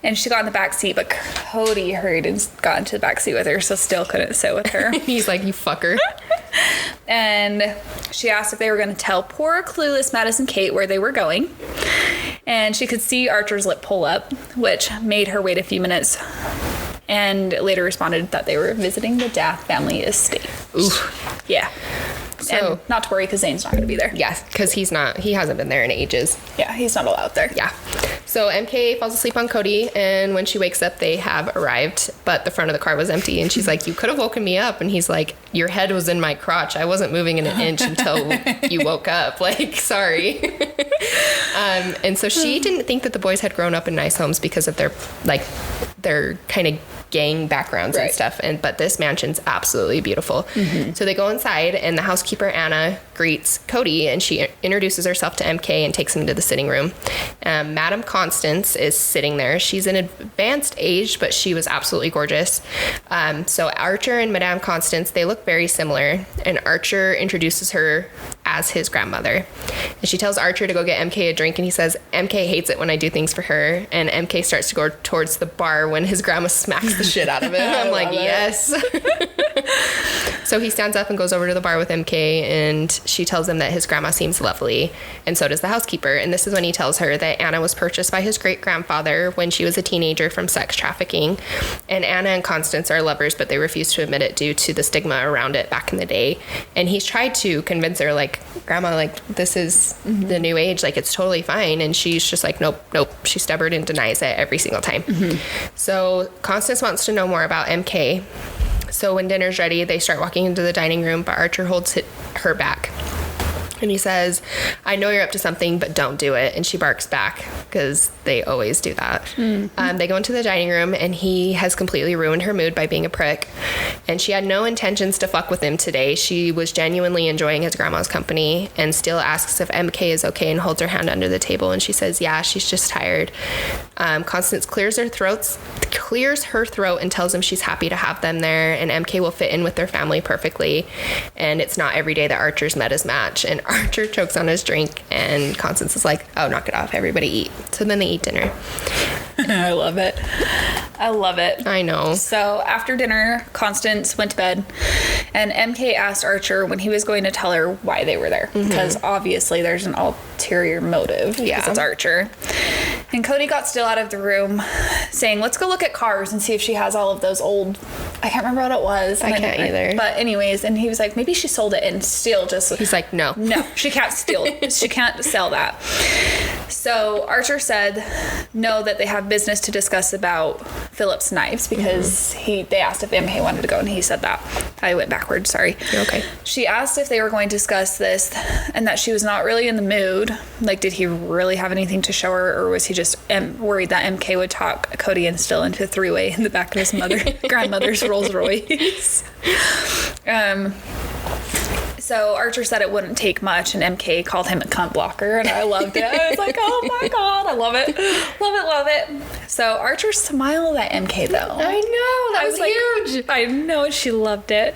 and she got in the back seat, but Cody hurried and got into the back seat with her, so Steele couldn't sit with her. He's like, you fucker. And she asked if they were going to tell poor clueless Madison Kate where they were going. And she could see Archer's lip pull up, which made her wait a few minutes. And later responded that they were visiting the Dath family estate. Oof. Yeah. So, and not to worry, because Zane's not going to be there. Yeah, because he hasn't been there in ages. Yeah, he's not allowed there. Yeah. So MK falls asleep on Cody, and when she wakes up, they have arrived, but the front of the car was empty. And she's like, "You could have woken me up." And he's like, "Your head was in my crotch. I wasn't moving an inch until you woke up. Like, sorry." And so she didn't think that the boys had grown up in nice homes because of their kind of gang backgrounds and stuff. But this mansion's absolutely beautiful. Mm-hmm. So they go inside, and the housekeeper, Anna, greets Cody, and she introduces herself to MK and takes him to the sitting room. Madame Constance is sitting there. She's in advanced age, but she was absolutely gorgeous. So Archer and Madame Constance, they look very similar, and Archer introduces her as his grandmother. And she tells Archer to go get MK a drink, and he says MK hates it when I do things for her, and MK starts to go towards the bar when his grandma smacks the shit out of him. I'm like, yes. So he stands up and goes over to the bar with MK, and she tells him that his grandma seems lovely, and so does the housekeeper. And this is when he tells her that Anna was purchased by his great-grandfather when she was a teenager from sex trafficking, and Anna and Constance are lovers, but they refuse to admit it due to the stigma around it back in the day. And he's tried to convince her, like, "Grandma, like, this is the new age, like, it's totally fine." And she's just like, nope. She's stubborn and denies it every single time. So Constance wants to know more about MK. So when dinner's ready, they start walking into the dining room, but Archer holds her back. And he says, "I know you're up to something, but don't do it." And she barks back, because they always do that. Mm-hmm. They go into the dining room, and he has completely ruined her mood by being a prick. And she had no intentions to fuck with him today. She was genuinely enjoying his grandma's company, and still asks if MK is okay and holds her hand under the table. And she says, yeah, she's just tired. Constance clears her throat and tells him she's happy to have them there, and MK will fit in with their family perfectly. And it's not every day that Archer's met his match. And Archer chokes on his drink, and Constance is like, "Oh, knock it off. Everybody eat." So then they eat dinner. I love it. I know. So after dinner, Constance went to bed, and MK asked Archer when he was going to tell her why they were there, because obviously there's an ulterior motive, because it's Archer. And Cody got Steele out of the room, saying, "Let's go look at cars and see if she has all of those old..." I can't remember what it was. I can't either. But anyways, and he was like, maybe she sold it, and Steele just... He's like, no, she can't steal it. She can't sell that. So Archer said, no, that they have business to discuss about Philip's knives, because they asked if MK wanted to go, and he said that. I went backwards, sorry. You're okay. She asked if they were going to discuss this, and that she was not really in the mood. Like, did he really have anything to show her, or was he just worried that MK would talk Cody and Steele into a three-way in the back of his grandmother's Rolls Royce? So Archer said it wouldn't take much, and MK called him a cunt blocker, and I loved it. I was like, oh my God, I love it. Love it. So Archer smiled at MK, though. I know, that was huge. I know, she loved it.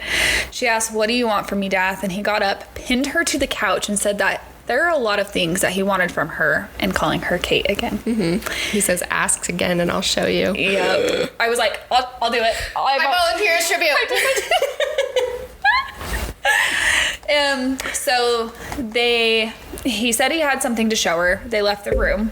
She asked, what do you want from me, Dath? And he got up, pinned her to the couch, and said that there are a lot of things that he wanted from her, and calling her Kate again. Mm-hmm. He says, ask again and I'll show you. Yep. I was like, I'll do it. I volunteer as tribute. So he said he had something to show her. They left the room,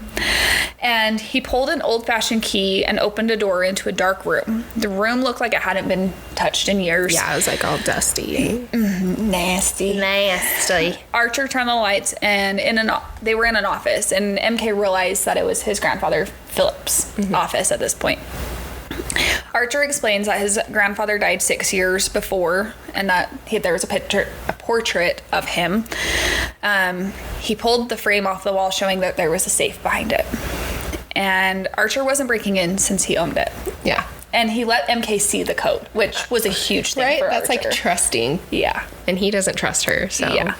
and he pulled an old-fashioned key and opened a door into a dark room. The room looked like it hadn't been touched in years. Yeah, it was like all dusty. Mm-hmm. Nasty. Archer turned the lights, and they were in an office, and MK realized that it was his grandfather Philip's office at this point. Archer explains that his grandfather died 6 years before, and that there was a portrait of him. He pulled the frame off the wall, showing that there was a safe behind it. And Archer wasn't breaking in since he owned it. Yeah. And he let MK see the code, which was a huge thing for That's Archer. like trusting. Yeah. And he doesn't trust her, so. Yeah.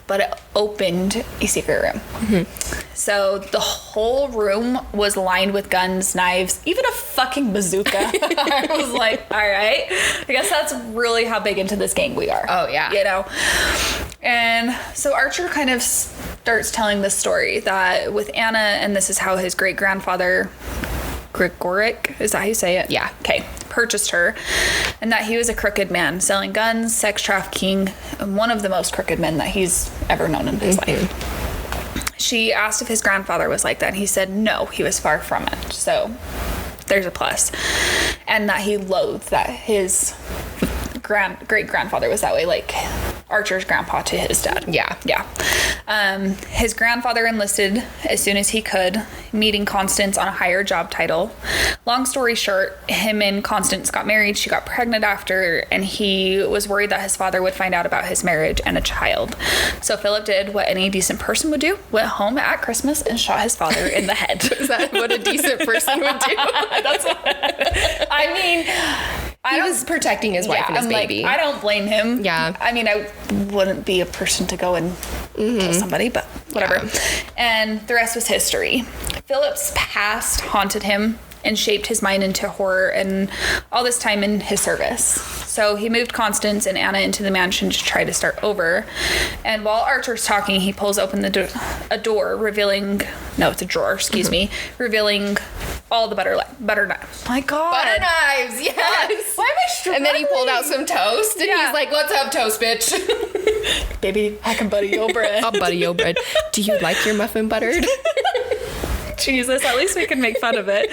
But it opened a secret room. Mm-hmm. So the whole room was lined with guns, knives, even a fucking bazooka. I was like, all right. I guess that's really how big into this gang we are. Oh, yeah. You know? And so Archer kind of starts telling this story that with Anna, and this is how his great-grandfather... Grigoric, is that how you say it? Yeah. Okay. Purchased her, and that he was a crooked man selling guns, sex trafficking, and one of the most crooked men that he's ever known in his life. She asked if his grandfather was like that, and he said no, he was far from it. So there's a plus. And that he loathed that his great-grandfather was that way, like Archer's grandpa to his dad. Yeah. His grandfather enlisted as soon as he could, meeting Constance on a higher job title. Long story short, him and Constance got married. She got pregnant after, and he was worried that his father would find out about his marriage and a child. So Philip did what any decent person would do, went home at Christmas and shot his father in the head. Is that what a decent person would do? That's what I mean. He was protecting his wife and his baby. I don't blame him. Yeah. I mean, I wouldn't be a person to go and kill somebody, but whatever. Yeah. And the rest was history. Philip's past haunted him and shaped his mind into horror, and all this time in his service. So he moved Constance and Anna into the mansion to try to start over. And while Archer's talking, he pulls open a door, revealing... No, it's a drawer, excuse me. Revealing all the butter knives. My God. Butter knives, yes. Why am I struggling? And then he pulled out some toast, and he's like, let's have toast, bitch. Baby, I can butter your bread. I'll butter your bread. Do you like your muffin buttered? Jesus, at least we can make fun of it.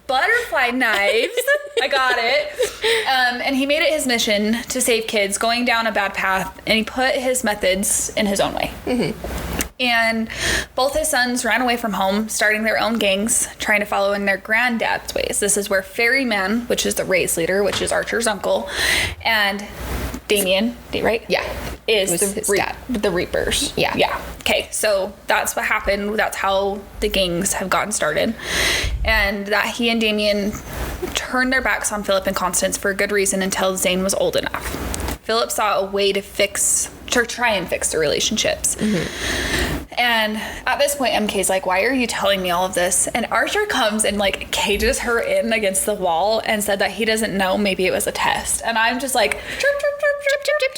Butterfly knives. I got it. And he made it his mission to save kids going down a bad path, and he put his methods in his own way. Mm-hmm. And both his sons ran away from home, starting their own gangs, trying to follow in their granddad's ways. This is where Ferryman, which is the race leader, which is Archer's uncle, and Damien, right? Yeah. Is the Reapers. Yeah. Yeah. Okay, so that's what happened. That's how the gangs have gotten started. And that he and Damien turned their backs on Philip and Constance for a good reason until Zane was old enough. Philip saw a way to try and fix the relationships. Mm-hmm. And at this point, MK's like, why are you telling me all of this? And Archer comes and like cages her in against the wall and said that he doesn't know, maybe it was a test. And I'm just like,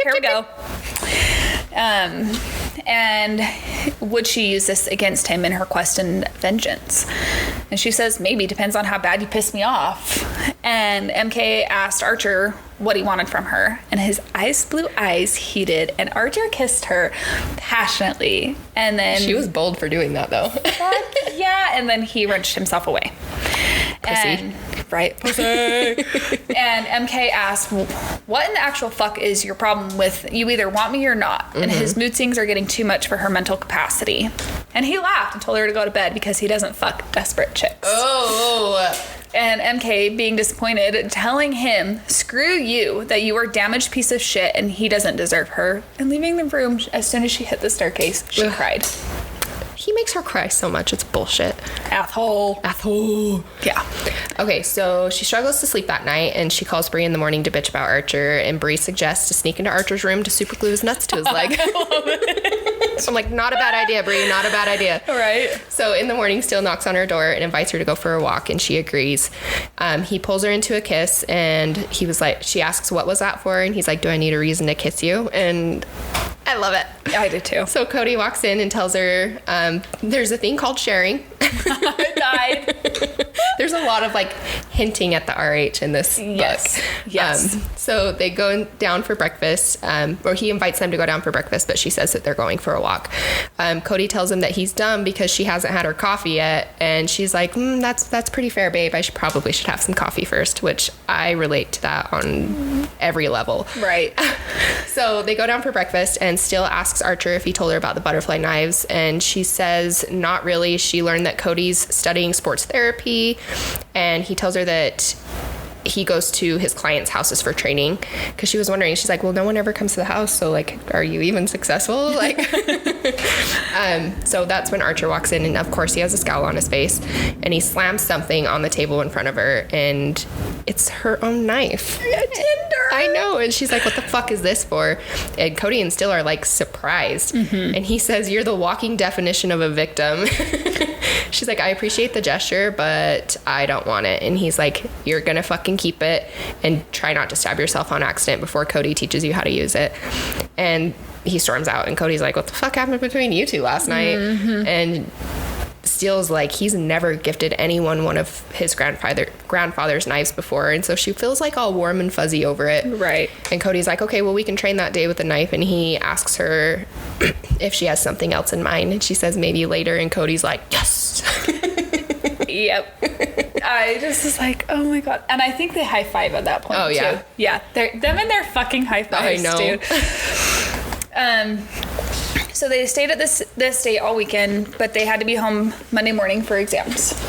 here we go. And would she use this against him in her quest and vengeance? And she says, maybe, depends on how bad you piss me off. And MK asked Archer what he wanted from her, and his blue eyes heated, and Archer kissed her passionately. And then she was bold for doing that, though. Yeah, and then he wrenched himself away. Pussy. Right. Pussy. And MK asked, what in the actual fuck is your problem with you either want me or not? Mm-hmm. And his mood swings are getting too much for her mental capacity. And he laughed and told her to go to bed because he doesn't fuck desperate chicks. Oh. And MK, being disappointed, telling him, screw you, that you are a damaged piece of shit and he doesn't deserve her. And leaving the room as soon as she hit the staircase, she cried. He makes her cry so much. It's bullshit. Asshole. Yeah. Okay, so she struggles to sleep that night, and she calls Bree in the morning to bitch about Archer, and Bree suggests to sneak into Archer's room to super glue his nuts to his leg. I love it. So I'm like, not a bad idea, Bree, not a bad idea. All right. So in the morning, Steele knocks on her door and invites her to go for a walk, and she agrees. He pulls her into a kiss, and she asks, what was that for? And he's like, do I need a reason to kiss you? And I love it. I did too. So Cody walks in and tells her there's a thing called sharing. I died. There's a lot of like hinting at the RH in this book. Yes. So they go down for breakfast, or he invites them to go down for breakfast, but she says that they're going for a walk. Cody tells him that he's dumb because she hasn't had her coffee yet, and she's like, that's pretty fair, babe. I probably should have some coffee first, which I relate to that on every level. Right. So they go down for breakfast, and Steele asks Archer if he told her about the butterfly knives, and she says not really. She learned that Cody's studying sports therapy, and he tells her that he goes to his clients' houses for training, because she was wondering, she's like, well, no one ever comes to the house, so like, are you even successful? Like, so that's when Archer walks in, and of course he has a scowl on his face, and he slams something on the table in front of her, and it's her own knife. Tinder. I know. And she's like, what the fuck is this for? And Cody and Steele are like surprised. Mm-hmm. And he says, you're the walking definition of a victim. She's like, I appreciate the gesture, but I don't want it. And he's like, you're gonna fucking keep it, and try not to stab yourself on accident before Cody teaches you how to use it. And he storms out, and Cody's like, what the fuck happened between you two last night? Mm-hmm. And Steele's like, he's never gifted anyone one of his grandfather's knives before, and so she feels like all warm and fuzzy over it. Right. And Cody's like, okay, well, we can train that day with a knife, and he asks her if she has something else in mind, and she says maybe later, and Cody's like, yes. Yep. I just was like, oh my god. And I think they high five at that point. Oh yeah. Too. Yeah. Them and their fucking high fives, I know. Dude. So they stayed at this state all weekend, but they had to be home Monday morning for exams.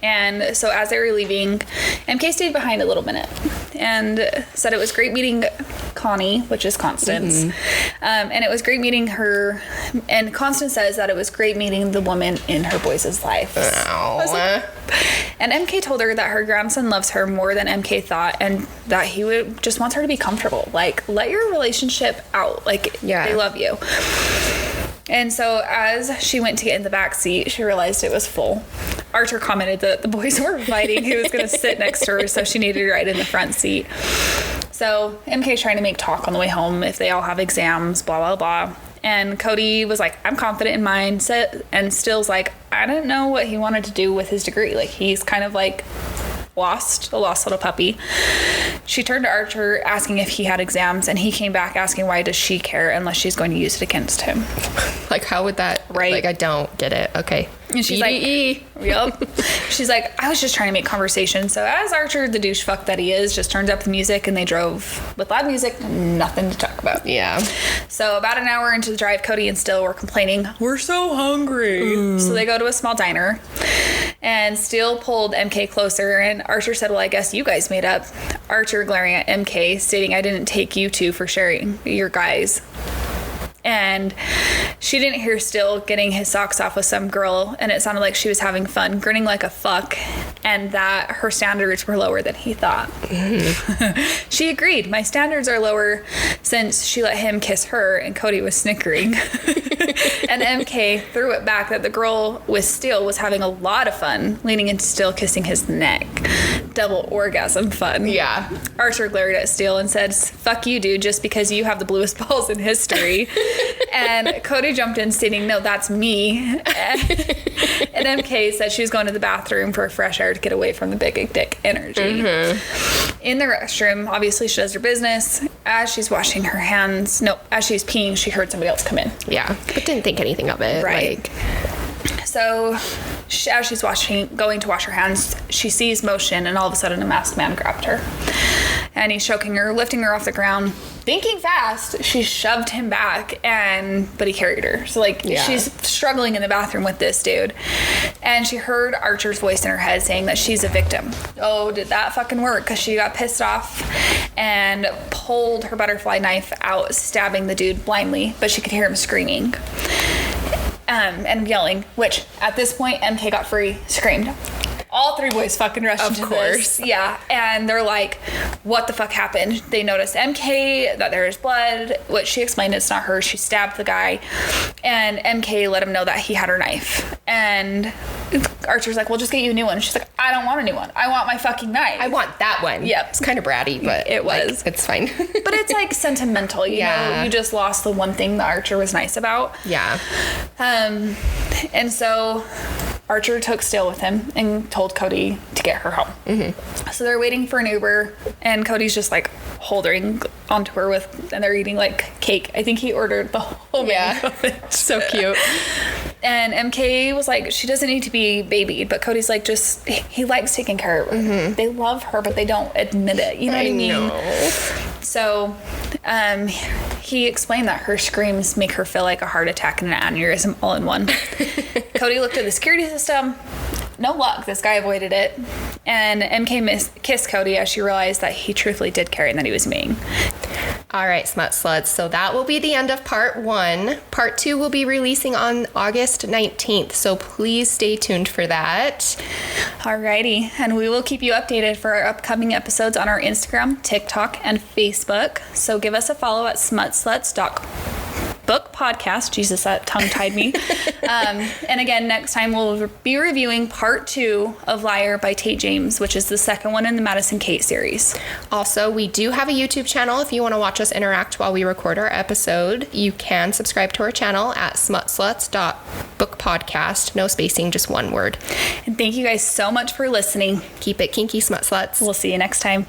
And so as they were leaving, MK stayed behind a little minute and said it was great meeting Connie, which is Constance. Mm-hmm. And it was great meeting her. And Constance says that it was great meeting the woman in her boys' life. And MK told her that her grandson loves her more than MK thought, and that he would just wants her to be comfortable. Like, let your relationship out. Like, they love you. And so as she went to get in the back seat, she realized it was full. Archer commented that the boys were fighting who was going to sit next to her, so she needed to ride in the front seat. So MK's trying to make talk on the way home if they all have exams, blah, blah, blah. And Cody was like, I'm confident in mine. And Steele's like, I didn't know what he wanted to do with his degree. Like, he's kind of like a lost little puppy. She turned to Archer asking if he had exams, and he came back asking why does she care unless she's going to use it against him. Like, how would that, right? Like, I don't get it. Okay. And she's BDE. Like, yep. She's like, I was just trying to make conversation. So as Archer, the douche fuck that he is, just turns up the music, and they drove with loud music, nothing to talk about. Yeah. So about an hour into the drive, Cody and Steele were complaining, we're so hungry. So they go to a small diner, and Steele pulled MK closer, and Archer said, well, I guess you guys made up. Archer glaring at MK, stating, I didn't take you two for sharing, your guys. And she didn't hear Steele getting his socks off with some girl, and it sounded like she was having fun, grinning like a fuck, and that her standards were lower than he thought. She agreed. My standards are lower since she let him kiss her, and Cody was snickering. And MK threw it back that the girl with Steele was having a lot of fun, leaning into Steele, kissing his neck. Double orgasm fun. Yeah. Archer glared at Steele and said, fuck you, dude, just because you have the bluest balls in history. And Cody jumped in, stating, no, that's me. And MK said she was going to the bathroom for fresh air to get away from the big dick energy. Mm-hmm. In the restroom, obviously she does her business. As she's washing her hands, as she's peeing, she heard somebody else come in. Yeah, but didn't think anything of it. Right. So as she's going to wash her hands, she sees motion, and all of a sudden a masked man grabbed her. And he's choking her, lifting her off the ground. Thinking fast, she shoved him back, but he carried her. So, she's struggling in the bathroom with this dude. And she heard Archer's voice in her head saying that she's a victim. Oh, did that fucking work? Because she got pissed off and pulled her butterfly knife out, stabbing the dude blindly, but she could hear him screaming. and yelling, which at this point, MK got free, screamed. All three boys fucking rushed into this. Yeah. And they're like, what the fuck happened? They noticed MK, that there is blood, which she explained it's not her. She stabbed the guy. And MK let him know that he had her knife. And Archer's like, well, just get you a new one. She's like, I don't want a new one. I want my fucking knife. I want that one. Yep. It's kind of bratty, but it was. It's fine. But it's like sentimental, you know? You just lost the one thing that Archer was nice about. Yeah. And so Archer took Steele with him and told Cody to get her home. Mm-hmm. So they're waiting for an Uber, and Cody's just like holding onto her and they're eating like cake. I think he ordered the whole menu of it. So cute. And MK was like, she doesn't need to be babied, but Cody's like, he likes taking care of her. Mm-hmm. They love her, but they don't admit it. You know what I mean? Know. So he explained that her screams make her feel like a heart attack and an aneurysm all in one. Cody looked at the security system. No luck. This guy avoided it. And MK kissed Cody as she realized that he truthfully did care and that he was mean. All right, Smut Sluts. So that will be the end of part 1. Part 2 will be releasing on August 19th. So please stay tuned for that. Alrighty. And we will keep you updated for our upcoming episodes on our Instagram, TikTok, and Facebook. So give us a follow at SmutSluts.BookPodcast. Jesus, that tongue tied me. And again, next time we'll be reviewing part 2 of Liar by Tate James, which is the second one in the Madison Kate series. Also, we do have a YouTube channel. If you want to watch us interact while we record our episode, you can subscribe to our channel at SmutSluts.BookPodcast. No spacing, just one word. And thank you guys so much for listening. Keep it kinky, Smut Sluts. We'll see you next time.